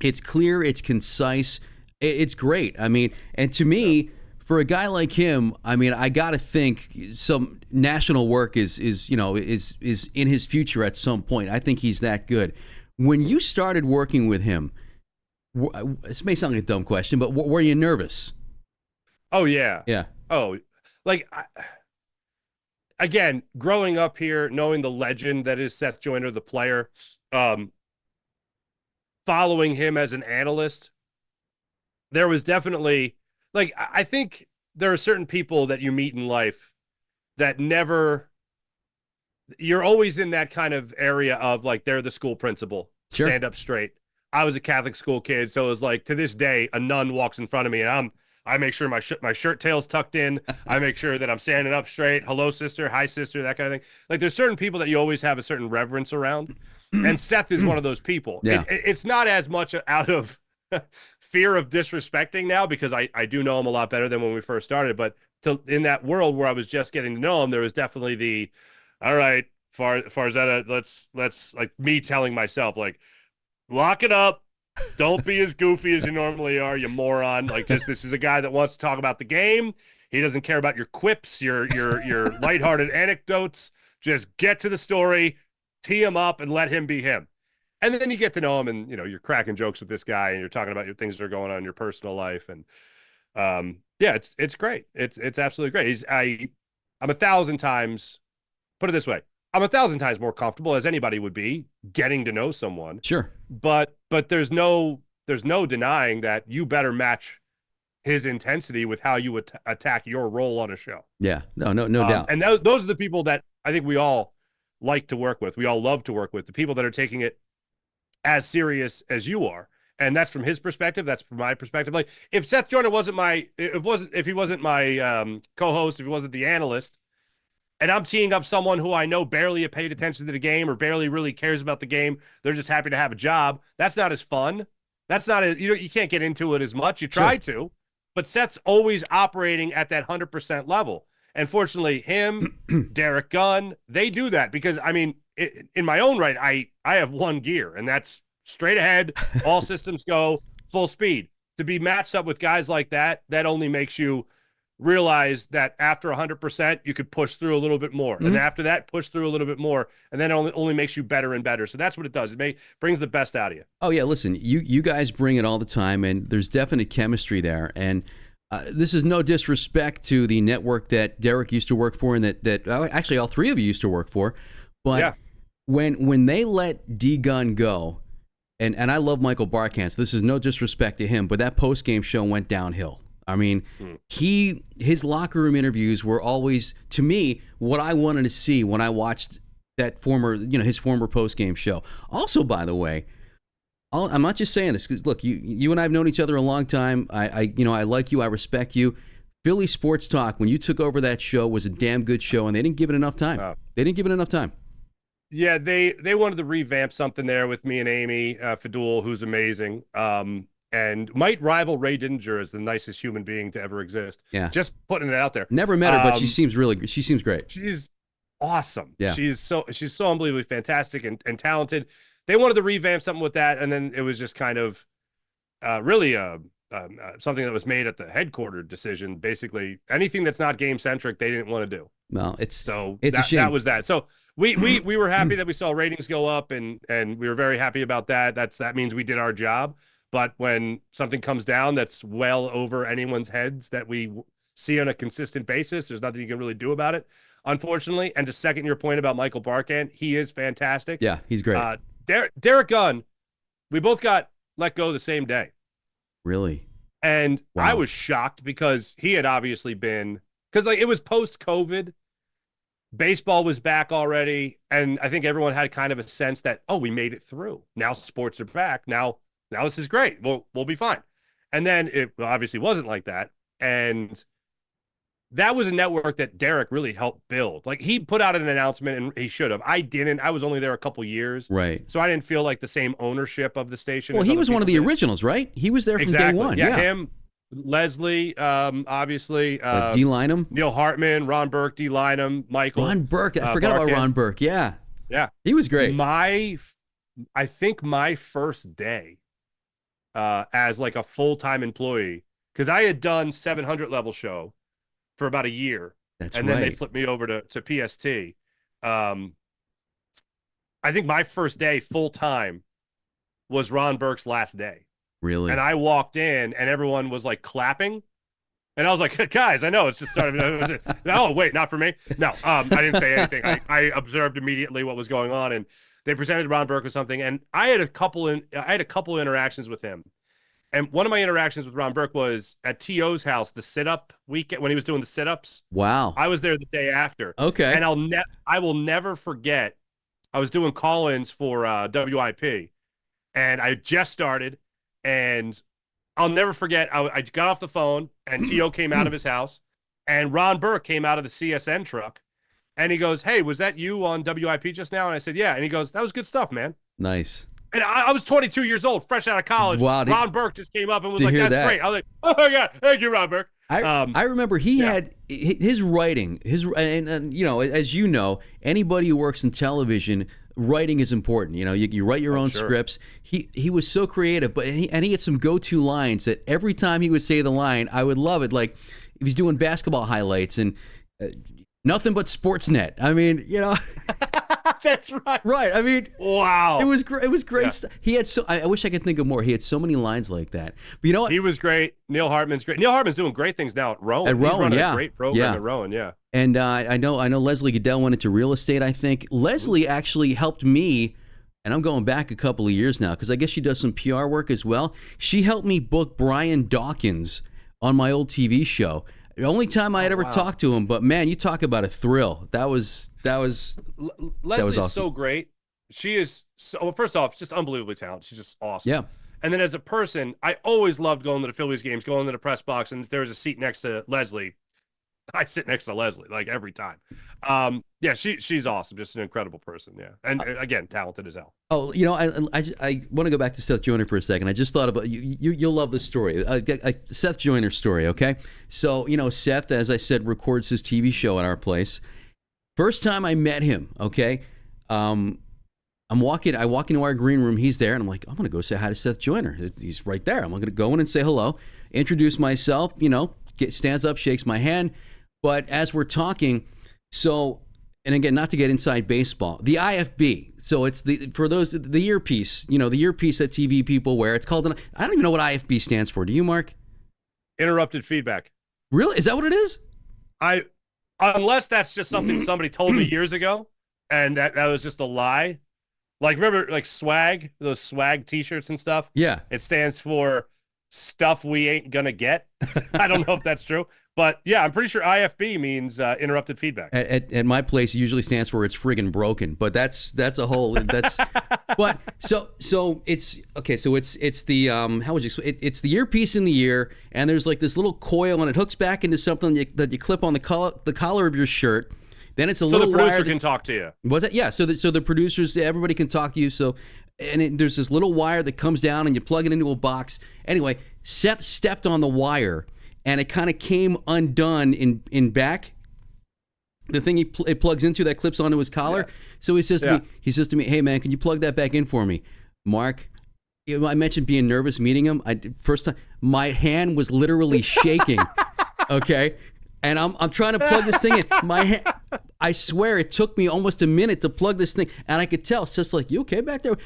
It's clear, it's concise, it's great. I mean, and to me, for a guy like him, I mean, I got to think some national work is in his future at some point. I think he's that good. When you started working with him, this may sound like a dumb question, but were you nervous? Oh, yeah. Yeah. Oh, like, again, growing up here, knowing the legend that is Seth Joyner, the player, following him as an analyst, there was definitely, like, I think there are certain people that you meet in life that you're always in that kind of area of, like, they're the school principal, Sure. Stand up straight. I was a Catholic school kid, so it was like, to this day, a nun walks in front of me, and I make sure my shirt tail's tucked in. I make sure that I'm standing up straight. Hello, sister. Hi, sister. That kind of thing. Like, there's certain people that you always have a certain reverence around, and Seth is one of those people. Yeah. It's not as much out of fear of disrespecting now, because I do know him a lot better than when we first started. But in that world where I was just getting to know him, there was definitely the, all right, Farzetta, let's like me telling myself, like, lock it up. Don't be as goofy as you normally are, you moron. Like, this is a guy that wants to talk about the game. He doesn't care about your quips, your lighthearted anecdotes. Just get to the story, tee him up, and let him be him. And then you get to know him, and you're cracking jokes with this guy, and you're talking about your things that are going on in your personal life, and yeah, it's great. It's absolutely great. I'm 1,000 times, put it this way, I'm 1,000 times more comfortable, as anybody would be, getting to know someone. Sure. But there's no denying that you better match his intensity with how you would attack your role on a show. Yeah. No doubt. And those are the people that I think we all like to work with. We all love to work with the people that are taking it as serious as you are. And that's from his perspective. That's from my perspective. Like, if Seth Joyner if he wasn't my co-host, if he wasn't the analyst, and I'm teeing up someone who I know barely paid attention to the game or barely really cares about the game, they're just happy to have a job, that's not as fun. That's not as, you can't get into it as much. You try to, but Seth's always operating at that 100% level. And fortunately, him, Derek Gunn, they do that because, I mean, in my own right, I have one gear, and that's straight ahead, all systems go, full speed. To be matched up with guys like that, that only makes you realize that after 100%, you could push through a little bit more. Mm-hmm. And after that, push through a little bit more. And then it only makes you better and better. So that's what it does. It brings the best out of you. Oh, yeah. Listen, you guys bring it all the time, and there's definite chemistry there. And this is no disrespect to the network that Derek used to work for and that actually all three of you used to work for. But when they let D-Gun go, and I love Michael Barkant, so this is no disrespect to him, but that post-game show went downhill. I mean, his locker room interviews were always, to me, what I wanted to see when I watched that his former post-game show. Also, by the way, I'm not just saying this, 'cause look, you and I have known each other a long time. I like you, I respect you. Philly Sports Talk, when you took over that show, was a damn good show, and they didn't give it enough time. Oh. They didn't give it enough time. Yeah, they wanted to revamp something there with me and Amy Fadul, who's amazing. And might rival Ray Didinger as the nicest human being to ever exist. Yeah. Just putting it out there. Never met her, but she seems great. She's awesome. Yeah. She's so unbelievably fantastic and talented. They wanted to revamp something with that, and then it was just kind of really something that was made at the headquarters decision. Basically, anything that's not game centric, they didn't want to do. Well, it's a shame. That was that. So we were happy that we saw ratings go up, and we were very happy about that. That means we did our job. But when something comes down that's well over anyone's heads that we see on a consistent basis, there's nothing you can really do about it, unfortunately. And to second your point about Michael Barkant, he is fantastic. Yeah, he's great. Derek Gunn, we both got let go the same day. Really? And wow. I was shocked because he had obviously been – because it was post-COVID. Baseball was back already, and I think everyone had kind of a sense that, oh, we made it through. Now sports are back. Now this is great. We'll be fine. And then it obviously wasn't like that. And that was a network that Derek really helped build. Like, he put out an announcement, and he should have. I didn't. I was only there a couple years. Right. So I didn't feel like the same ownership of the station. Well, he was one of the originals, right? He was there from day one. Yeah, him, Leslie, obviously. D. Lynam. Neil Hartman, Ron Burke, D. Lynam, Michael. Ron Burke. I forgot about Ron Burke. Yeah. Yeah. He was great. I think my first day as like a full-time employee, because I had done 700 level show for about a year. Then they flipped me over to PST. I think my first day full-time was Ron Burke's last day. Really? And I walked in and everyone was like clapping. And I was like, guys, I know it's just started. Oh, wait, not for me. No, I didn't say anything. I observed immediately what was going on, and they presented Ron Burke with something. And I had a couple interactions with him. And one of my interactions with Ron Burke was at T.O.'s house, the sit-up weekend, when he was doing the sit-ups. Wow. I was there the day after. Okay. And I will never forget, I was doing call-ins for WIP, and I just started, and I'll never forget, I got off the phone, and T.O. came out of his house, and Ron Burke came out of the CSN truck, and he goes, "Hey, was that you on WIP just now?" And I said, "Yeah." And he goes, "That was good stuff, man." Nice. And I was 22 years old, fresh out of college. Wow, Ron Burke just came up and was like, "That's great." I was like, "Oh my God, thank you, Ron Burke." I remember he had his writing, and you know, as you know, anybody who works in television, writing is important. You know, you write your own scripts. He was so creative, but he had some go-to lines that every time he would say the line, I would love it. Like if he's doing basketball highlights and nothing but Sportsnet. I mean, you know. That's right. Right. I mean, wow. It was great. It was great stuff. He had I wish I could think of more. He had so many lines like that. But you know what? He was great. Neil Hartman's great. Neil Hartman's doing great things now at Rowan. He's running yeah. a great program at Rowan, yeah. And I know Leslie Goodell went into real estate, I think. Leslie actually helped me, and I'm going back a couple of years now, because I guess she does some PR work as well. She helped me book Brian Dawkins on my old TV show. The only time I had ever talked to him, but man, you talk about a thrill. That was Leslie's awesome. So great. She is well, first off, just unbelievably talented. She's just awesome. Yeah. And then as a person, I always loved going to the Phillies games, going to the press box, and if there was a seat next to Leslie, I sit next to Leslie like every time. Yeah, she's awesome. Just an incredible person. Yeah, and again, talented as hell. Oh, you know, I want to go back to Seth Joyner for a second. I just thought about you'll love this story, Seth Joyner story. Okay, so you know, Seth, as I said, records his TV show at our place. First time I met him, okay, I walk into our green room. He's there, and I'm like, I'm gonna go say hi to Seth Joyner. He's right there. I'm gonna go in and say hello, introduce myself. You know, stands up, shakes my hand. But as we're talking, so, and again, not to get inside baseball, the IFB. So it's the earpiece, you know, the earpiece that TV people wear. It's called I don't even know what IFB stands for. Do you, Mark? Interrupted feedback. Really? Is that what it is? Unless that's just something somebody told me years ago. and that was just a lie. Like, remember, like swag, those swag T-shirts and stuff? Yeah. It stands for stuff we ain't gonna get. I don't know if that's true, but yeah, I'm pretty sure IFB means interrupted feedback. At my place, it usually stands for it's friggin' broken, but that's a whole that's. But so it's okay. So it's the how would you explain? It's the earpiece in the ear, and there's like this little coil, and it hooks back into something that you clip on the collar of your shirt. Then it's a little so the producer wire can talk to you. Was it? Yeah. So the producers, everybody can talk to you. So, and there's this little wire that comes down, and you plug it into a box. Anyway, Seth stepped on the wire, and it kind of came undone in back. The thing it plugs into that clips onto his collar. Yeah. So he says to me, "Hey man, can you plug that back in for me, Mark?" I mentioned being nervous meeting him. First time, my hand was literally shaking. Okay. And I'm trying to plug this thing in. I swear it took me almost a minute to plug this thing, and I could tell. It's just like, you okay back there?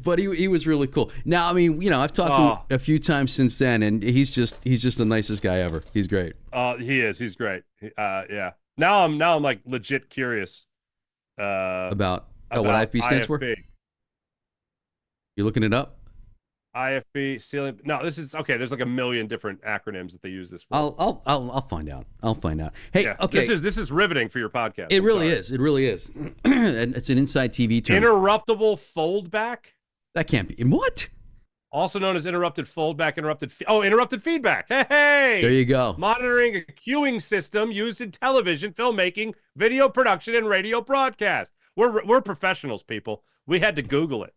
But he was really cool. Now, I mean, I've talked to him a few times since then, and he's just the nicest guy ever. He's great. He is. He's great. Yeah. Now I'm like legit curious about what IFB stands for. You looking it up? IFB ceiling. No, this is okay. There's like a million different acronyms that they use this for. I'll find out. Hey, yeah, okay. This is riveting for your podcast. It really is. It really is. And it's an inside TV term. Interruptible foldback. That can't be what. Also known as interrupted foldback, interrupted feedback. Hey, there you go. Monitoring a queuing system used in television, filmmaking, video production, and radio broadcast. We're professionals, people. We had to Google it.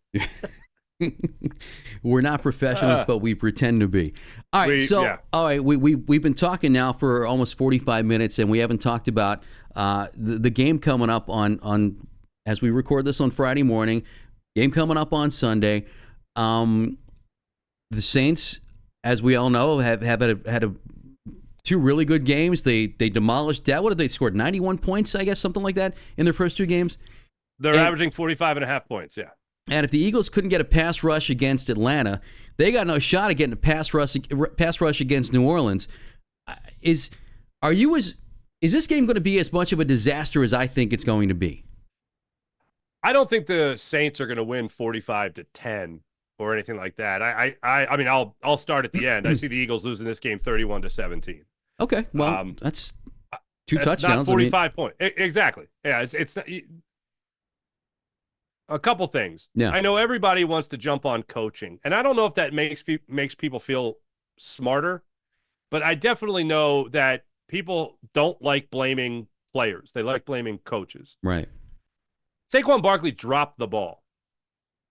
We're not professionals, but we pretend to be. All right, all right, we've been talking now for almost 45 minutes, and we haven't talked about the game coming up on as we record this on Friday morning. Game coming up on Sunday. The Saints, as we all know, have had two really good games. They demolished that. What did they score? 91 points, I guess, something like that in their first two games. They're averaging 45.5 points. Yeah. And if the Eagles couldn't get a pass rush against Atlanta, they got no shot at getting a pass rush against New Orleans. Is this game going to be as much of a disaster as I think it's going to be? I don't think the Saints are going to win 45-10 or anything like that. I mean, I'll start at the end. I see the Eagles losing this game 31-17. Okay, well, that's two touchdowns. Not 45 points. Exactly. Yeah, it's not, a couple things. Yeah. I know everybody wants to jump on coaching, and I don't know if that makes people feel smarter, but I definitely know that people don't like blaming players. They like blaming coaches. Right. Saquon Barkley dropped the ball,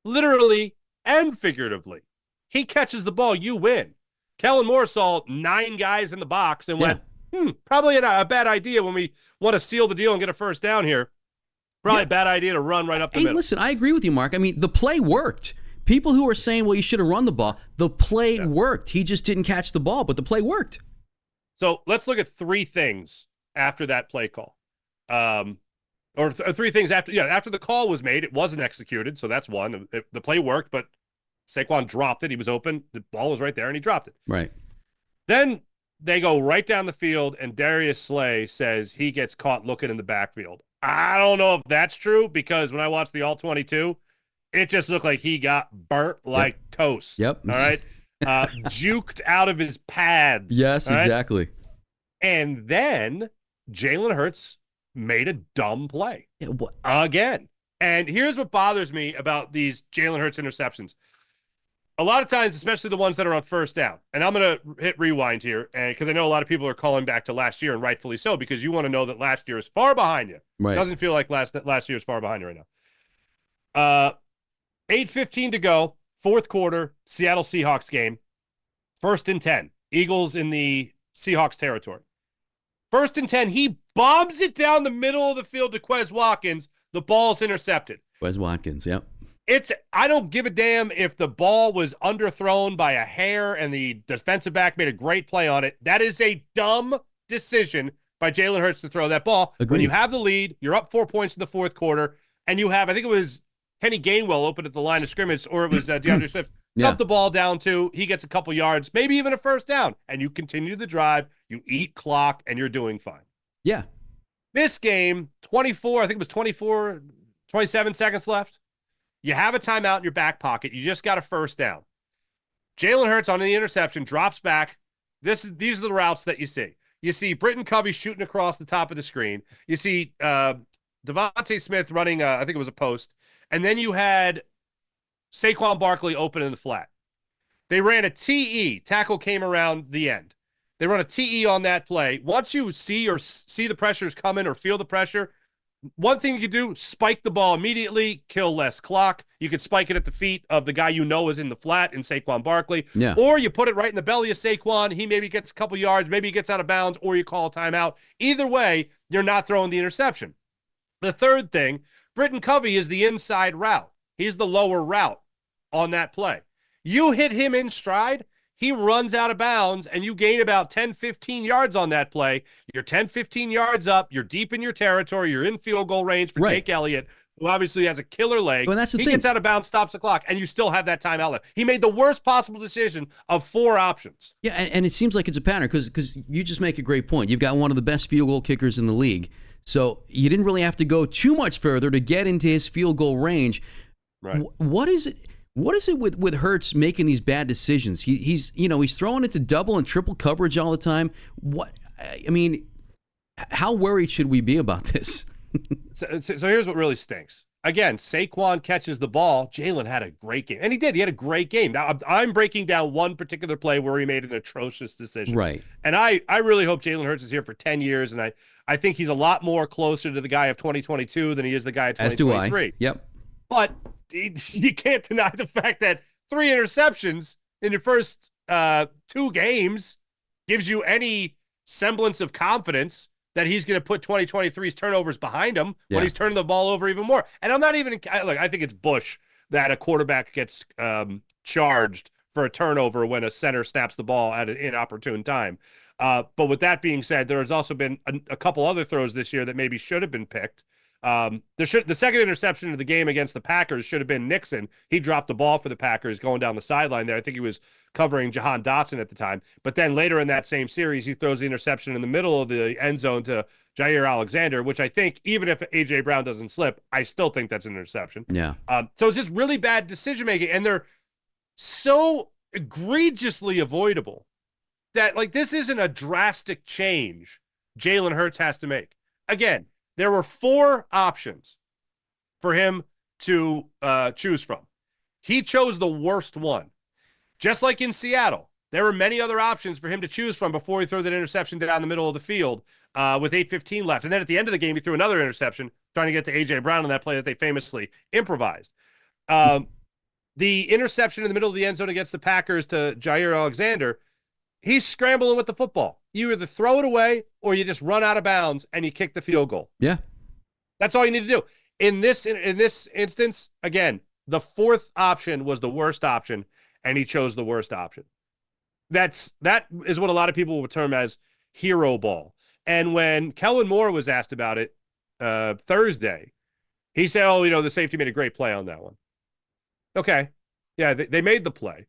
literally and figuratively. He catches the ball, you win. Kellen Moore saw 9 guys in the box and went, probably a bad idea when we want to seal the deal and get a first down here. Probably a bad idea to run right up the middle. Listen, I agree with you, Mark. I mean, the play worked. People who are saying, well, you should have run the ball, the play worked. He just didn't catch the ball, but the play worked. So let's look at 3 things after that play call. Or 3 things after the call was made, it wasn't executed, so that's one. The play worked, but Saquon dropped it. He was open. The ball was right there, and he dropped it. Right. Then they go right down the field, and Darius Slay says he gets caught looking in the backfield. I don't know if that's true, because when I watched the All-22, it just looked like he got burnt like toast. Yep. All right? Juked out of his pads. Yes, exactly. And then Jalen Hurts made a dumb play again. And here's what bothers me about these Jalen Hurts interceptions. A lot of times, especially the ones that are on first down, and I'm going to hit rewind here because I know a lot of people are calling back to last year, and rightfully so, because you want to know that last year is far behind you. Right. It doesn't feel like last year is far behind you right now. 8:15 to go, fourth quarter, Seattle Seahawks game. 1st and 10. Eagles in the Seahawks territory. 1st and 10, he bombs it down the middle of the field to Quez Watkins. The ball's intercepted. Quez Watkins, yep. I don't give a damn if the ball was underthrown by a hair and the defensive back made a great play on it. That is a dumb decision by Jalen Hurts to throw that ball. Agreed. When you have the lead, you're up 4 points in the fourth quarter, and you have, I think it was Kenny Gainwell open at the line of scrimmage, or it was DeAndre Swift. Dump the ball down to, he gets a couple yards, maybe even a first down, and you continue the drive, you eat clock, and you're doing fine. Yeah. This game, 24, I think it was 24, 27 seconds left. You have a timeout in your back pocket. You just got a first down. Jalen Hurts on the interception drops back. These are the routes that you see. You see Britton Covey shooting across the top of the screen. You see Devontae Smith running, I think it was a post. And then you had Saquon Barkley open in the flat. They ran a TE. Tackle came around the end. They run a TE on that play. Once you see the pressures coming or feel the pressure, one thing you could do, spike the ball immediately, kill less clock. You could spike it at the feet of the guy you know is in the flat in Saquon Barkley. Yeah. Or you put it right in the belly of Saquon. He maybe gets a couple yards, maybe he gets out of bounds, or you call a timeout. Either way, you're not throwing the interception. The third thing, Britton Covey is the inside route. He's the lower route on that play. You hit him in stride, he runs out of bounds, and you gain about 10, 15 yards on that play. You're 10, 15 yards up. You're deep in your territory. You're in field goal range for Jake Elliott, who obviously has a killer leg. Well, that's the he thing. Gets out of bounds, stops the clock, and you still have that timeout left. He made the worst possible decision of 4 options. Yeah, and it seems like it's a pattern because you just make a great point. You've got one of the best field goal kickers in the league. So you didn't really have to go too much further to get into his field goal range. Right. What is it? What is it with Hurts making these bad decisions? He's throwing into double and triple coverage all the time. How worried should we be about this? So here's what really stinks. Again, Saquon catches the ball. Jalen had a great game. And he did. He had a great game. Now, I'm breaking down one particular play where he made an atrocious decision. Right. And I really hope Jalen Hurts is here for 10 years, and I think he's a lot more closer to the guy of 2022 than he is the guy of 2023. As do I. Yep. But you can't deny the fact that 3 interceptions in your first 2 games gives you any semblance of confidence that he's going to put 2023's turnovers behind him when he's turning the ball over even more. And I'm not even – look, I think it's Bush that a quarterback gets charged for a turnover when a center snaps the ball at an inopportune time. But with that being said, there has also been a couple other throws this year that maybe should have been picked. The second interception of the game against the Packers should have been Nixon. He dropped the ball for the Packers going down the sideline there. I think he was covering Jahan Dotson at the time. But then later in that same series, he throws the interception in the middle of the end zone to Jair Alexander, which I think even if A.J. Brown doesn't slip, I still think that's an interception. Yeah. So it's just really bad decision-making, and they're so egregiously avoidable that, this isn't a drastic change Jalen Hurts has to make. Again, there were 4 options for him to choose from. He chose the worst one. Just like in Seattle, there were many other options for him to choose from before he threw that interception down the middle of the field with 8:15 left. And then at the end of the game, he threw another interception trying to get to A.J. Brown on that play that they famously improvised. The interception in the middle of the end zone against the Packers to Jair Alexander, he's scrambling with the football. You either throw it away or you just run out of bounds and you kick the field goal. Yeah. That's all you need to do. In this instance, again, the 4th option was the worst option, and he chose the worst option. That is what a lot of people would term as hero ball. And when Kellen Moore was asked about it Thursday, he said, the safety made a great play on that one. Okay. Yeah, they made the play.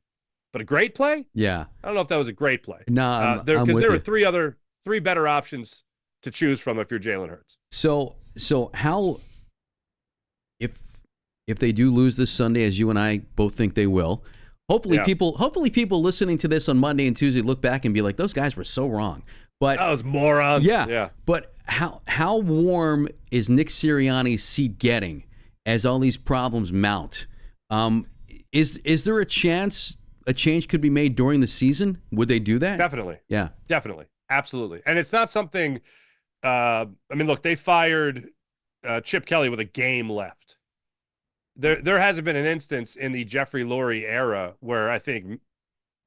But a great play? Yeah. I don't know if that was a great play. No, because there were 3 better options to choose from if you're Jalen Hurts. So how, if they do lose this Sunday, as you and I both think they will, hopefully people listening to this on Monday and Tuesday look back and be like, those guys were so wrong. But that was morons. Yeah. But how warm is Nick Sirianni's seat getting as all these problems mount? Is there a chance a change could be made during the season? Would they do that? Definitely. Yeah. Definitely. Absolutely. And it's not something look, they fired Chip Kelly with a game left. There hasn't been an instance in the Jeffrey Lurie era where I think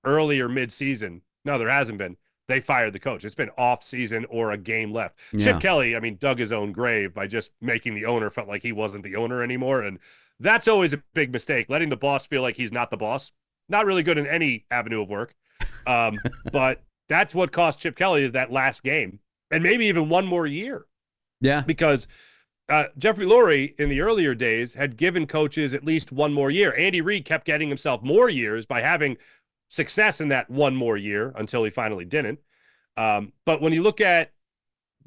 early or mid-season, no, there hasn't been, they fired the coach. It's been off-season or a game left. Yeah. Chip Kelly, dug his own grave by just making the owner felt like he wasn't the owner anymore, and that's always a big mistake, letting the boss feel like he's not the boss. Not really good in any avenue of work. But that's what cost Chip Kelly is that last game, and maybe even one more year. Yeah. Because Jeffrey Lurie in the earlier days had given coaches at least one more year. Andy Reid kept getting himself more years by having success in that one more year until he finally didn't. But when you look at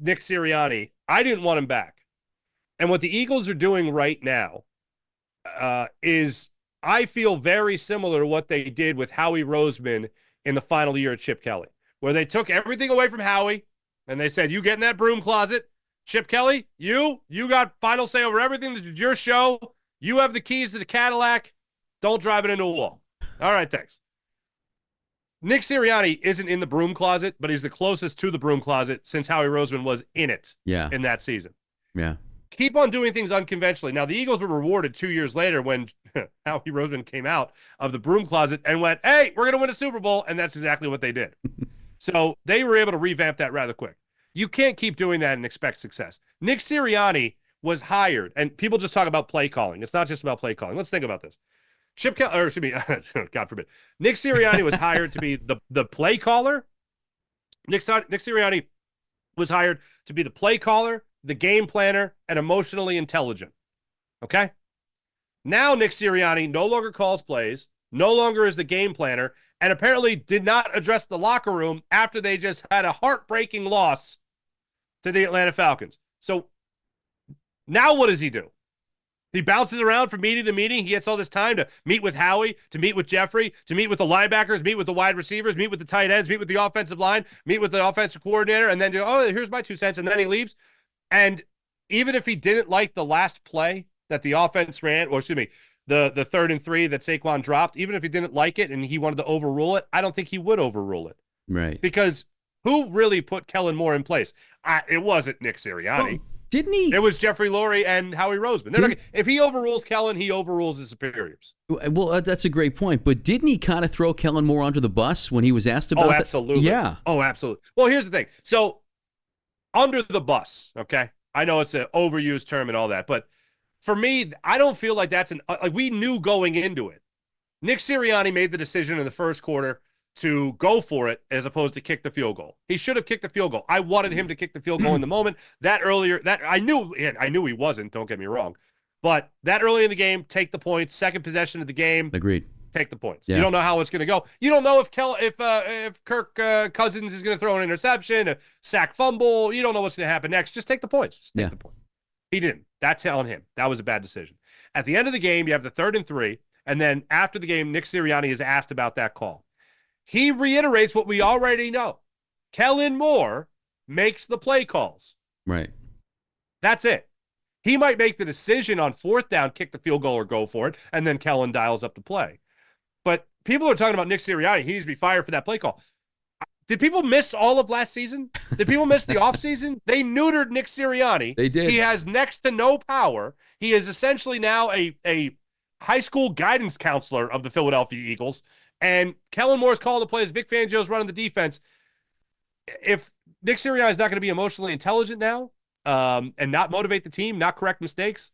Nick Sirianni, I didn't want him back. And what the Eagles are doing right now is I feel very similar to what they did with Howie Roseman in the final year at Chip Kelly, where they took everything away from Howie and they said, you get in that broom closet. Chip Kelly, you got final say over everything. This is your show. You have the keys to the Cadillac. Don't drive it into a wall. All right, thanks. Nick Sirianni isn't in the broom closet, but he's the closest to the broom closet since Howie Roseman was in it in that season. Yeah. Keep on doing things unconventionally. Now, the Eagles were rewarded 2 years later when Howie Roseman came out of the broom closet and went, hey, we're going to win a Super Bowl, and that's exactly what they did. So they were able to revamp that rather quick. You can't keep doing that and expect success. Nick Sirianni was hired, and people just talk about play calling. It's not just about play calling. Let's think about this. God forbid. Nick Sirianni was hired to be the play caller. Nick Sirianni was hired to be the play caller, the game planner, and emotionally intelligent. Okay? Now Nick Sirianni no longer calls plays, no longer is the game planner, and apparently did not address the locker room after they just had a heartbreaking loss to the Atlanta Falcons. So now what does he do? He bounces around from meeting to meeting. He gets all this time to meet with Howie, to meet with Jeffrey, to meet with the linebackers, meet with the wide receivers, meet with the tight ends, meet with the offensive line, meet with the offensive coordinator, and then do, oh, here's my 2 cents, and then he leaves. And even if he didn't like the last play that the offense ran, or excuse me, the 3rd and 3 that Saquon dropped, even if he didn't like it and he wanted to overrule it, I don't think he would overrule it. Right. Because who really put Kellen Moore in place? It wasn't Nick Sirianni. Oh, didn't he? It was Jeffrey Lurie and Howie Roseman. If he overrules Kellen, he overrules his superiors. Well, that's a great point. But didn't he kind of throw Kellen Moore under the bus when he was asked about that? Oh, absolutely. Yeah. Oh, absolutely. Well, here's the thing. So, under the bus, okay? I know it's an overused term and all that, but for me, I don't feel like that's like we knew going into it. Nick Sirianni made the decision in the first quarter to go for it as opposed to kick the field goal. He should have kicked the field goal. I wanted him to kick the field goal in the moment. That I knew he wasn't, don't get me wrong. But that early in the game, take the points, second possession of the game. Agreed. Take the points. Yeah. You don't know how it's going to go. You don't know if Kirk Cousins is going to throw an interception, a sack fumble. You don't know what's going to happen next. Just take the points. Just take the points. He didn't. That's on him. That was a bad decision. At the end of the game, you have the 3rd and 3, and then after the game, Nick Sirianni is asked about that call. He reiterates what we already know. Kellen Moore makes the play calls. Right. That's it. He might make the decision on 4th down, kick the field goal or go for it, and then Kellen dials up the play. But people are talking about Nick Sirianni. He needs to be fired for that play call. Did people miss all of last season? Did people miss the offseason? They neutered Nick Sirianni. They did. He has next to no power. He is essentially now a high school guidance counselor of the Philadelphia Eagles. And Kellen Moore's calling the plays. Vic Fangio's running the defense. If Nick Sirianni is not going to be emotionally intelligent now and not motivate the team, not correct mistakes,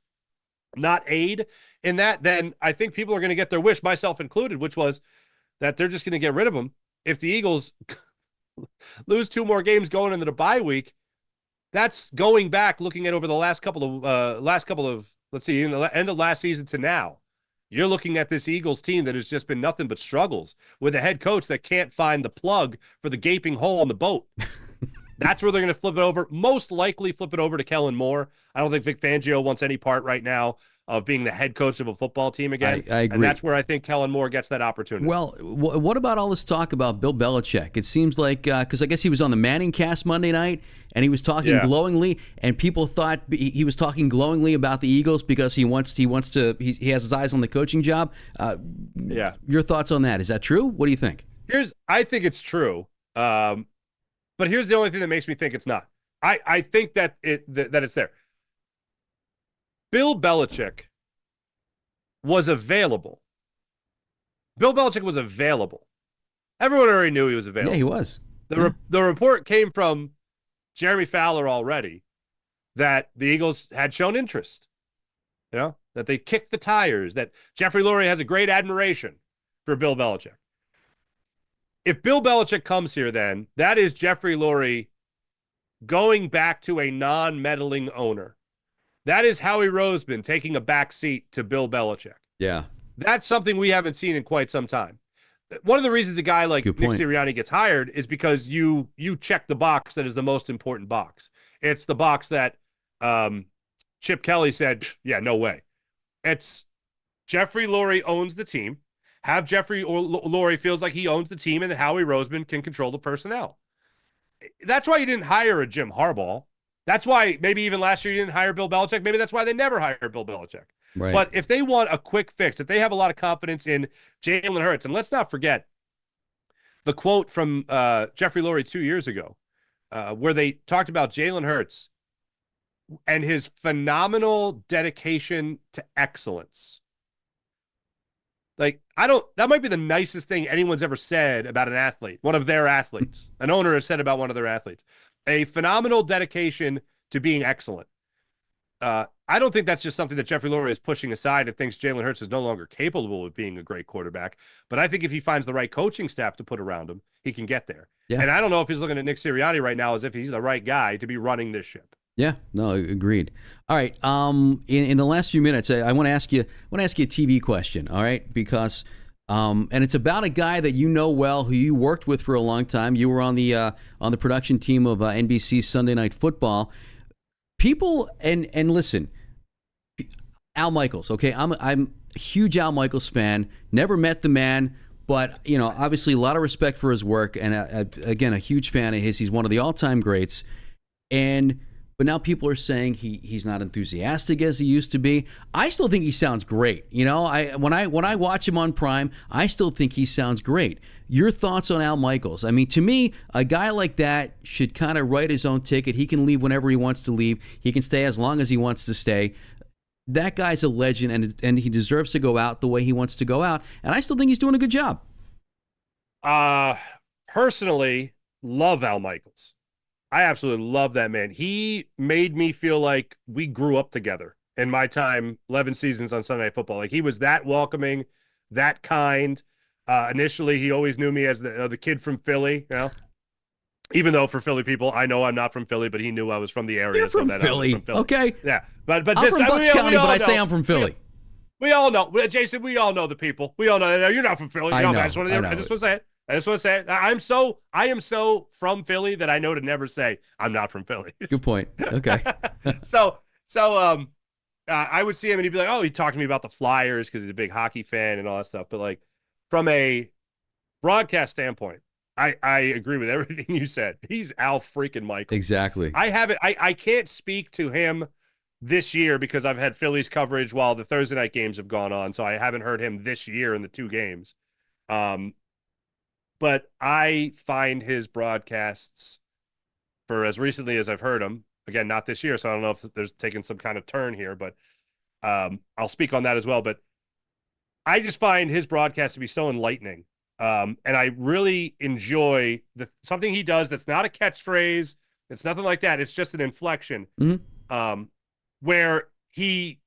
not aid in that, then I think people are going to get their wish, myself included, which was that they're just going to get rid of him. If the Eagles lose 2 more games going into the bye week, that's going back, looking at over the last couple of, let's see, in the end of last season to now. You're looking at this Eagles team that has just been nothing but struggles with a head coach that can't find the plug for the gaping hole in the boat. That's where they're going to flip it over. Most likely flip it over to Kellen Moore. I don't think Vic Fangio wants any part right now of being the head coach of a football team again. I agree. And that's where I think Kellen Moore gets that opportunity. Well, what about all this talk about Bill Belichick? It seems like, because I guess he was on the Manning cast Monday night, and he was talking glowingly, and people thought he was talking glowingly about the Eagles because he has his eyes on the coaching job. Your thoughts on that? Is that true? What do you think? I think it's true. But here's the only thing that makes me think it's not. I think that it's there. Bill Belichick was available. Everyone already knew he was available. Yeah, he was. The report came from Jeremy Fowler already that the Eagles had shown interest. You know, that they kicked the tires, that Jeffrey Lurie has a great admiration for Bill Belichick. If Bill Belichick comes here, then that is Jeffrey Lurie going back to a non-meddling owner. That is Howie Roseman taking a back seat to Bill Belichick. Yeah. That's something we haven't seen in quite some time. one of the reasons a guy like Good Nick point. Sirianni gets hired is because you check the box that is the most important box. It's the box that Chip Kelly said, yeah, no way. It's Jeffrey Lurie owns the team. Have Jeffrey or Lurie feels like he owns the team, and that Howie Roseman can control the personnel. That's why you didn't hire a Jim Harbaugh. That's why maybe even last year you didn't hire Bill Belichick. Maybe that's why they never hired Bill Belichick. Right. But if they want a quick fix, if they have a lot of confidence in Jalen Hurts, and let's not forget the quote from Jeffrey Lurie 2 years ago, where they talked about Jalen Hurts and his phenomenal dedication to excellence. Like, that might be the nicest thing anyone's ever said about an athlete, one of their athletes. An owner has said about one of their athletes. A phenomenal dedication to being excellent. I don't think that's just something that Jeffrey Lurie is pushing aside and thinks Jalen Hurts is no longer capable of being a great quarterback. But I think if he finds the right coaching staff to put around him, he can get there. Yeah. And I don't know if he's looking at Nick Sirianni right now as if he's the right guy to be running this ship. Yeah, no, agreed. All right, in the last few minutes, I want to ask you a TV question. All right, because and it's about a guy that you know well, who you worked with for a long time. You were on the production team of NBC's Sunday Night Football. People and listen, Al Michaels. Okay, I'm a huge Al Michaels fan. Never met the man, but obviously a lot of respect for his work, and again, a huge fan of his. He's one of the all-time greats, But now people are saying he's not enthusiastic as he used to be. I still think he sounds great. When I watch him on Prime, I still think he sounds great. Your thoughts on Al Michaels? I mean, to me, a guy like that should kind of write his own ticket. He can leave whenever he wants to leave. He can stay as long as he wants to stay. That guy's a legend, and he deserves to go out the way he wants to go out. And I still think he's doing a good job. Personally, love Al Michaels. I absolutely love that man. He made me feel like we grew up together in my time, 11 seasons on Sunday Night Football. Like, he was that welcoming, that kind. Initially, he always knew me as the kid from Philly, even though for Philly people, I know I'm not from Philly, but he knew I was from the area. You're from Philly. Okay. Yeah. But I'm from Bucks County, but I say I'm from Philly. We all know. Jason, we all know the people. We all know. You're not from Philly. I know. I just want to say it. I am so from Philly that I know to never say I'm not from Philly. Good point. Okay. So I would see him and he'd be like, oh, he talked to me about the Flyers because he's a big hockey fan and all that stuff. But like, from a broadcast standpoint, I agree with everything you said. He's Al freaking Michaels. Exactly. I can't speak to him this year because I've had Phillies coverage while the Thursday night games have gone on. So I haven't heard him this year in the two games. But I find his broadcasts, for as recently as I've heard them, again, not this year, so I don't know if there's taken some kind of turn here, but I'll speak on that as well. But I just find his broadcast to be so enlightening. And I really enjoy something he does that's not a catchphrase. It's nothing like that. It's just an inflection where it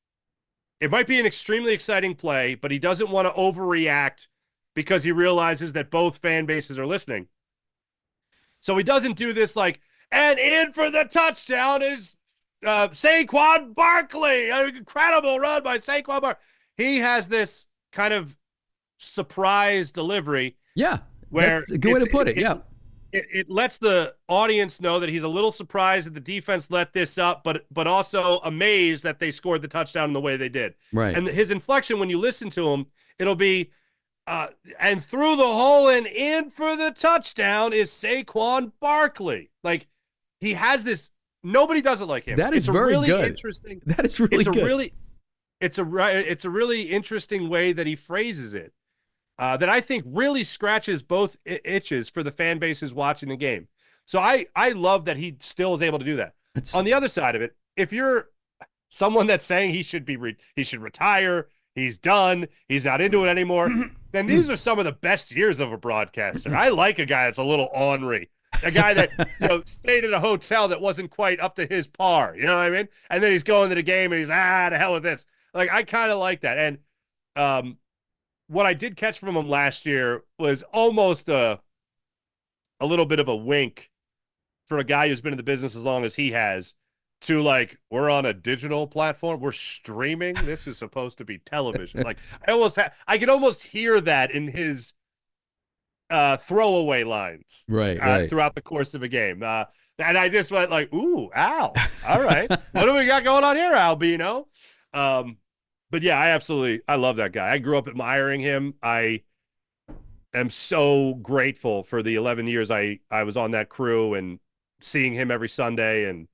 might be an extremely exciting play, but he doesn't want to overreact because he realizes that both fan bases are listening. So he doesn't do this like, and in for the touchdown is Saquon Barkley. An incredible run by Saquon Barkley. He has this kind of surprise delivery. Yeah, where that's a good way to put it. Yeah. It lets the audience know that he's a little surprised that the defense let this up, but also amazed that they scored the touchdown in the way they did. Right. And his inflection, when you listen to him, it'll be, and through the hole and in for the touchdown is Saquon Barkley. Like, he has this. Nobody does it like him. That is very really good. Interesting. That is really good. It's a really interesting way that he phrases it. That I think really scratches both itches for the fan bases watching the game. So I love that he still is able to do that. On the other side of it, if you're someone that's saying he should retire, he's done, he's not into it anymore, then these are some of the best years of a broadcaster. I like a guy that's a little ornery, a guy that stayed in a hotel that wasn't quite up to his par. You know what I mean? And then he's going to the game and he's the hell with this. Like, I kind of like that. And what I did catch from him last year was almost a little bit of a wink for a guy who's been in the business as long as he has, to like, we're on a digital platform, we're streaming, this is supposed to be television. Like, I can almost hear that in his throwaway lines Right. throughout the course of a game. And I just went like, ooh, Al. All right. What do we got going on here, Albino? But yeah, I love that guy. I grew up admiring him. I am so grateful for the 11 years I was on that crew and seeing him every Sunday. And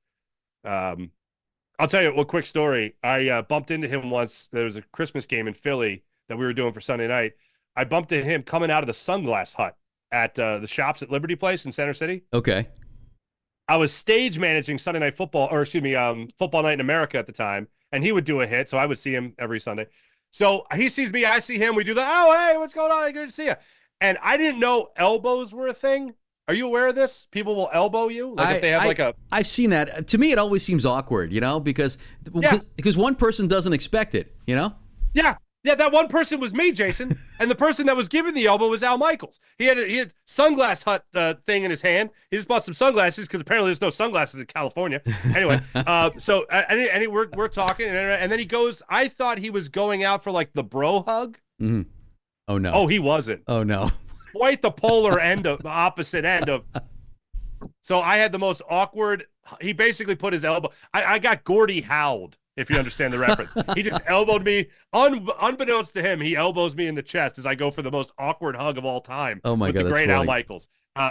I'll tell you a quick story. I bumped into him once. There was a Christmas game in Philly that we were doing for Sunday night. I bumped into him coming out of the Sunglass Hut at the shops at Liberty Place in Center City. Okay. I was stage managing Sunday Night Football, or excuse me, Football Night in America at the time, and he would do a hit, so I would see him every Sunday. So he sees me, I see him, we do the, oh, hey, what's going on? Good to see you. And I didn't know elbows were a thing. Are you aware of this? People will elbow you? Like if they have I've seen that. To me, it always seems awkward, because one person doesn't expect it, Yeah, that one person was me, Jason, and the person that was giving the elbow was Al Michaels. He had Sunglass Hut thing in his hand. He just bought some sunglasses because apparently there's no sunglasses in California. Anyway, we're talking, and then he goes. I thought he was going out for like the bro hug. Mm-hmm. Oh no! Oh, he wasn't. Oh no! Quite the polar end of the opposite end of. So I had the most awkward. He basically put his elbow. I got Gordie howled. If you understand the reference. He just elbowed me, unbeknownst to him, he elbows me in the chest as I go for the most awkward hug of all time. Oh, my God, the great that's Al funny. Michaels.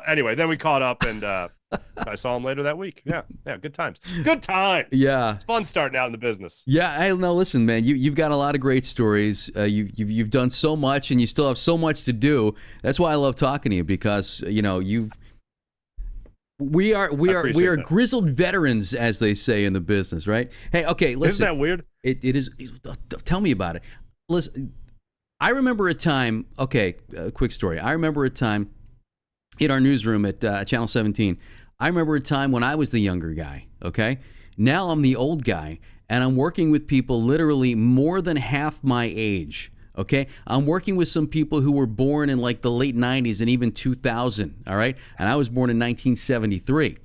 Anyway, then we caught up, and I saw him later that week. Yeah, good times. Good times. Yeah. It's fun starting out in the business. Yeah, I know. Listen, man, you've got a lot of great stories. You've done so much, and you still have so much to do. That's why I love talking to you, because, We are that. grizzled veterans, as they say in the business, right? Hey, okay, listen. Isn't that weird? It is. Tell me about it. Listen, I remember a time. Okay, quick story. I remember a time in our newsroom at Channel 17. I remember a time when I was the younger guy. Okay, now I'm the old guy, and I'm working with people literally more than half my age. Okay, I'm working with some people who were born in like the late 90s and even 2000, all right? And I was born in 1973.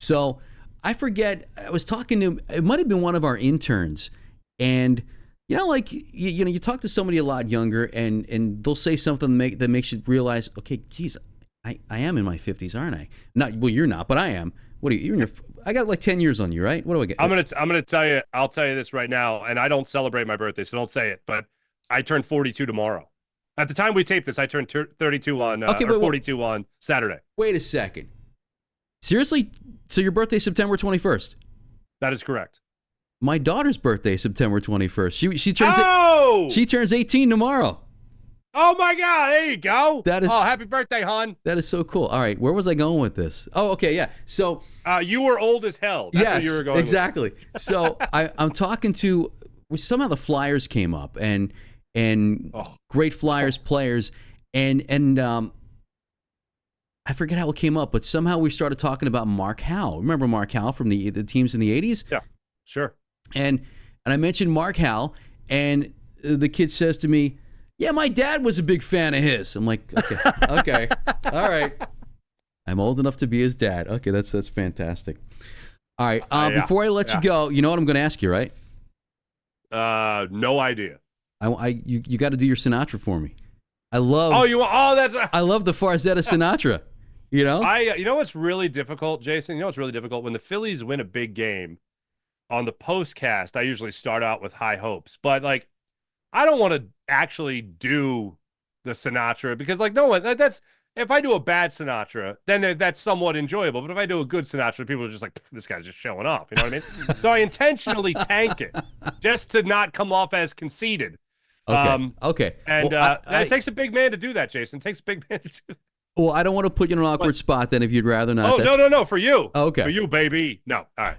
So I forget, I was talking to, it might have been one of our interns, and you talk to somebody a lot younger, and they'll say something that makes you realize, okay, geez, I am in my 50s, aren't I? Well, you're not, but I am. What are you? You're in your, I got like 10 years on you, right? What do I get? I'm gonna tell you. I'll tell you this right now, and I don't celebrate my birthday, so don't say it, but I turned 42 tomorrow. At the time we taped this, I turned 32 on, or 42 on Saturday. Wait a second. Seriously? So your birthday's September 21st? That is correct. My daughter's birthday is September 21st. She turns 18 tomorrow. Oh my God! There you go. Oh, happy birthday, hon. That is so cool. All right, where was I going with this? Oh, okay, yeah. So you were old as hell. That's where you were going. Exactly. So I'm talking to. Somehow the Flyers came up, and great Flyers players, and I forget how it came up, but somehow we started talking about Mark Howe. Remember Mark Howe from the teams in the 80s? Yeah, sure. And I mentioned Mark Howe, and the kid says to me, yeah, my dad was a big fan of his. I'm like, okay, all right. I'm old enough to be his dad. Okay, that's fantastic. All right, before I let you go, you know what I'm going to ask you, right? No idea. You got to do your Sinatra for me. I love. I love the Farzetta Sinatra. You know what's really difficult, Jason? You know what's really difficult? When the Phillies win a big game, on the postcast, I usually start out with high hopes, but like, I don't want to actually do the Sinatra because like no one that's. If I do a bad Sinatra, then that's somewhat enjoyable. But if I do a good Sinatra, people are just like, this guy's just showing off. You know what I mean? So I intentionally tank it just to not come off as conceited. Okay. And it takes a big man to do that, Jason. It takes a big man to do that. Well, I don't want to put you in an awkward spot then if you'd rather not. No. For you. Okay. For you, baby. No. All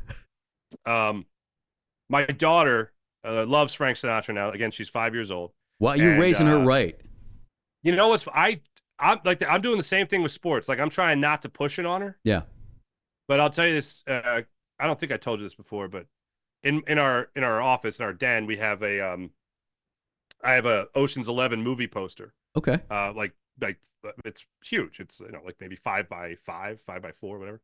right. My daughter loves Frank Sinatra now. Again, she's 5 years old. Well, you're raising her right. You know what's I'm doing the same thing with sports. Like I'm trying not to push it on her. Yeah. But I'll tell you this. I don't think I told you this before, but in our office, in our den, we have I have a Ocean's 11 movie poster. Okay. Like it's huge. It's like maybe 5x5, 5x4, whatever.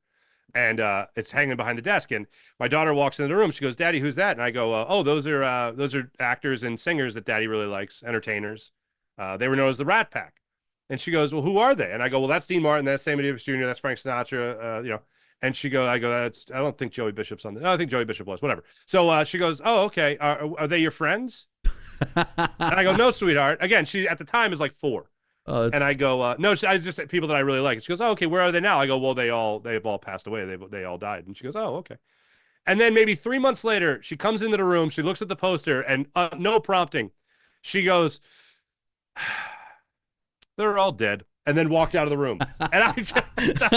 And it's hanging behind the desk. And my daughter walks into the room. She goes, "Daddy, who's that?" And I go, "Oh, those are actors and singers that Daddy really likes, entertainers. They were known as the Rat Pack." And she goes, well, who are they? And I go, well, that's Dean Martin, that's Sammy Davis Jr., that's Frank Sinatra, And I go, I don't think Joey Bishop's on there. No, I think Joey Bishop was, whatever. So she goes, oh, okay. Are they your friends? And I go, no, sweetheart. Again, she at the time is like 4. Oh, and I go, no, I just people that I really like. And she goes, oh, okay, where are they now? I go, well, they've all passed away. They all died. And she goes, oh, okay. And then maybe 3 months later, she comes into the room. She looks at the poster and no prompting, she goes, they're all dead. And then walked out of the room. And I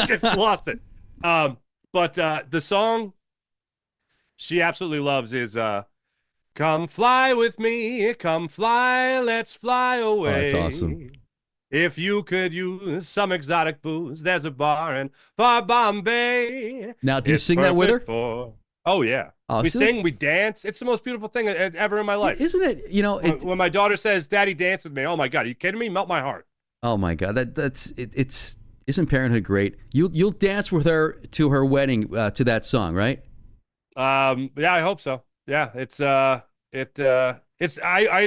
just lost it. But the song she absolutely loves is come fly with me, come fly, let's fly away. Oh, that's awesome. If you could use some exotic booze, there's a bar in far Bombay. Now, do you sing that with her? Oh, yeah. Oh, we sing, we dance. It's the most beautiful thing ever in my life. Isn't it? When my daughter says, Daddy, dance with me. Oh, my God. Are you kidding me? Melt my heart. Oh, my God. Isn't parenthood great? You'll dance with her to her wedding to that song, right? Yeah, I hope so. Yeah, I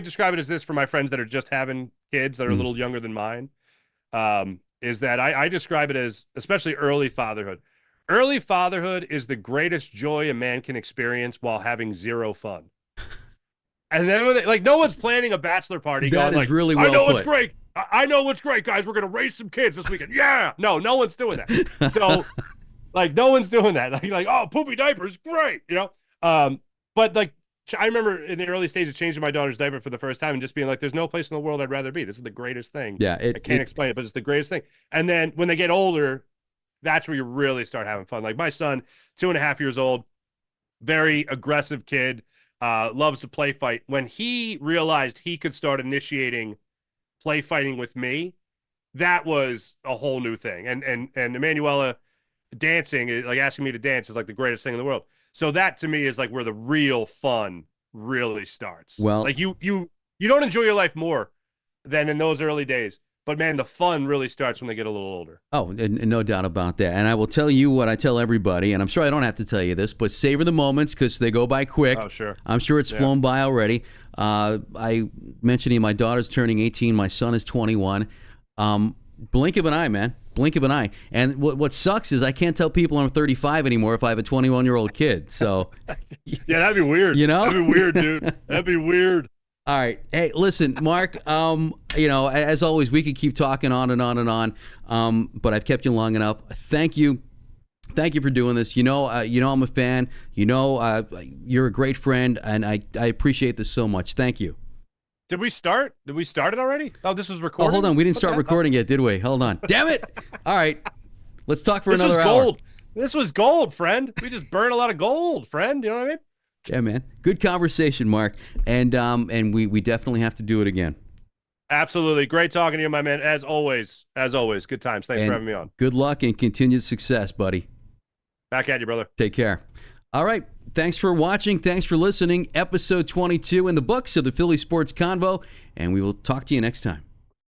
describe it as this for my friends that are just having kids that are a little younger than mine. Is that I describe it as, especially early fatherhood. Early fatherhood is the greatest joy a man can experience while having zero fun. And then no one's planning a bachelor party. That going is really well I know put. what's great. I know what's great, guys. We're gonna raise some kids this weekend. Yeah. No one's doing that. So no one's doing that. Like oh, poopy diapers, great. But I remember in the early stages changing my daughter's diaper for the first time and just being like, there's no place in the world I'd rather be. This is the greatest thing. Yeah. I can't explain it, but it's the greatest thing. And then when they get older, that's where you really start having fun. Like my son, 2.5 years old, very aggressive kid, loves to play fight. When he realized he could start initiating play fighting with me, that was a whole new thing. And Emanuela dancing, like asking me to dance, is like the greatest thing in the world. So that to me is like where the real fun really starts. Well, like you don't enjoy your life more than in those early days. But man, the fun really starts when they get a little older. Oh, and no doubt about that. And I will tell you what I tell everybody, and I'm sure I don't have to tell you this, but savor the moments because they go by quick. Oh, sure. I'm sure it's flown by already. I mentioned to you, my daughter's turning 18. My son is 21. Blink of an eye, man. Blink of an eye. And what sucks is I can't tell people I'm 35 anymore if I have a 21-year-old kid. So, yeah, that'd be weird. That'd be weird, dude. That'd be weird. All right. Hey, listen, Mark, as always, we could keep talking on and on and on, but I've kept you long enough. Thank you. Thank you for doing this. I'm a fan. You're a great friend, and I appreciate this so much. Thank you. Did we start? Did we start it already? Oh, this was recording? Oh, hold on. We didn't start recording yet, did we? Hold on. Damn it. All right. Let's talk for another hour. This was gold. This was gold, friend. We just burned a lot of gold, friend. You know what I mean? Yeah, man. Good conversation, Mark. And we definitely have to do it again. Absolutely. Great talking to you, my man. As always. Good times. Thanks for having me on. Good luck and continued success, buddy. Back at you, brother. Take care. All right. Thanks for watching. Thanks for listening. Episode 22 in the books of the Philly Sports Convo, and we will talk to you next time.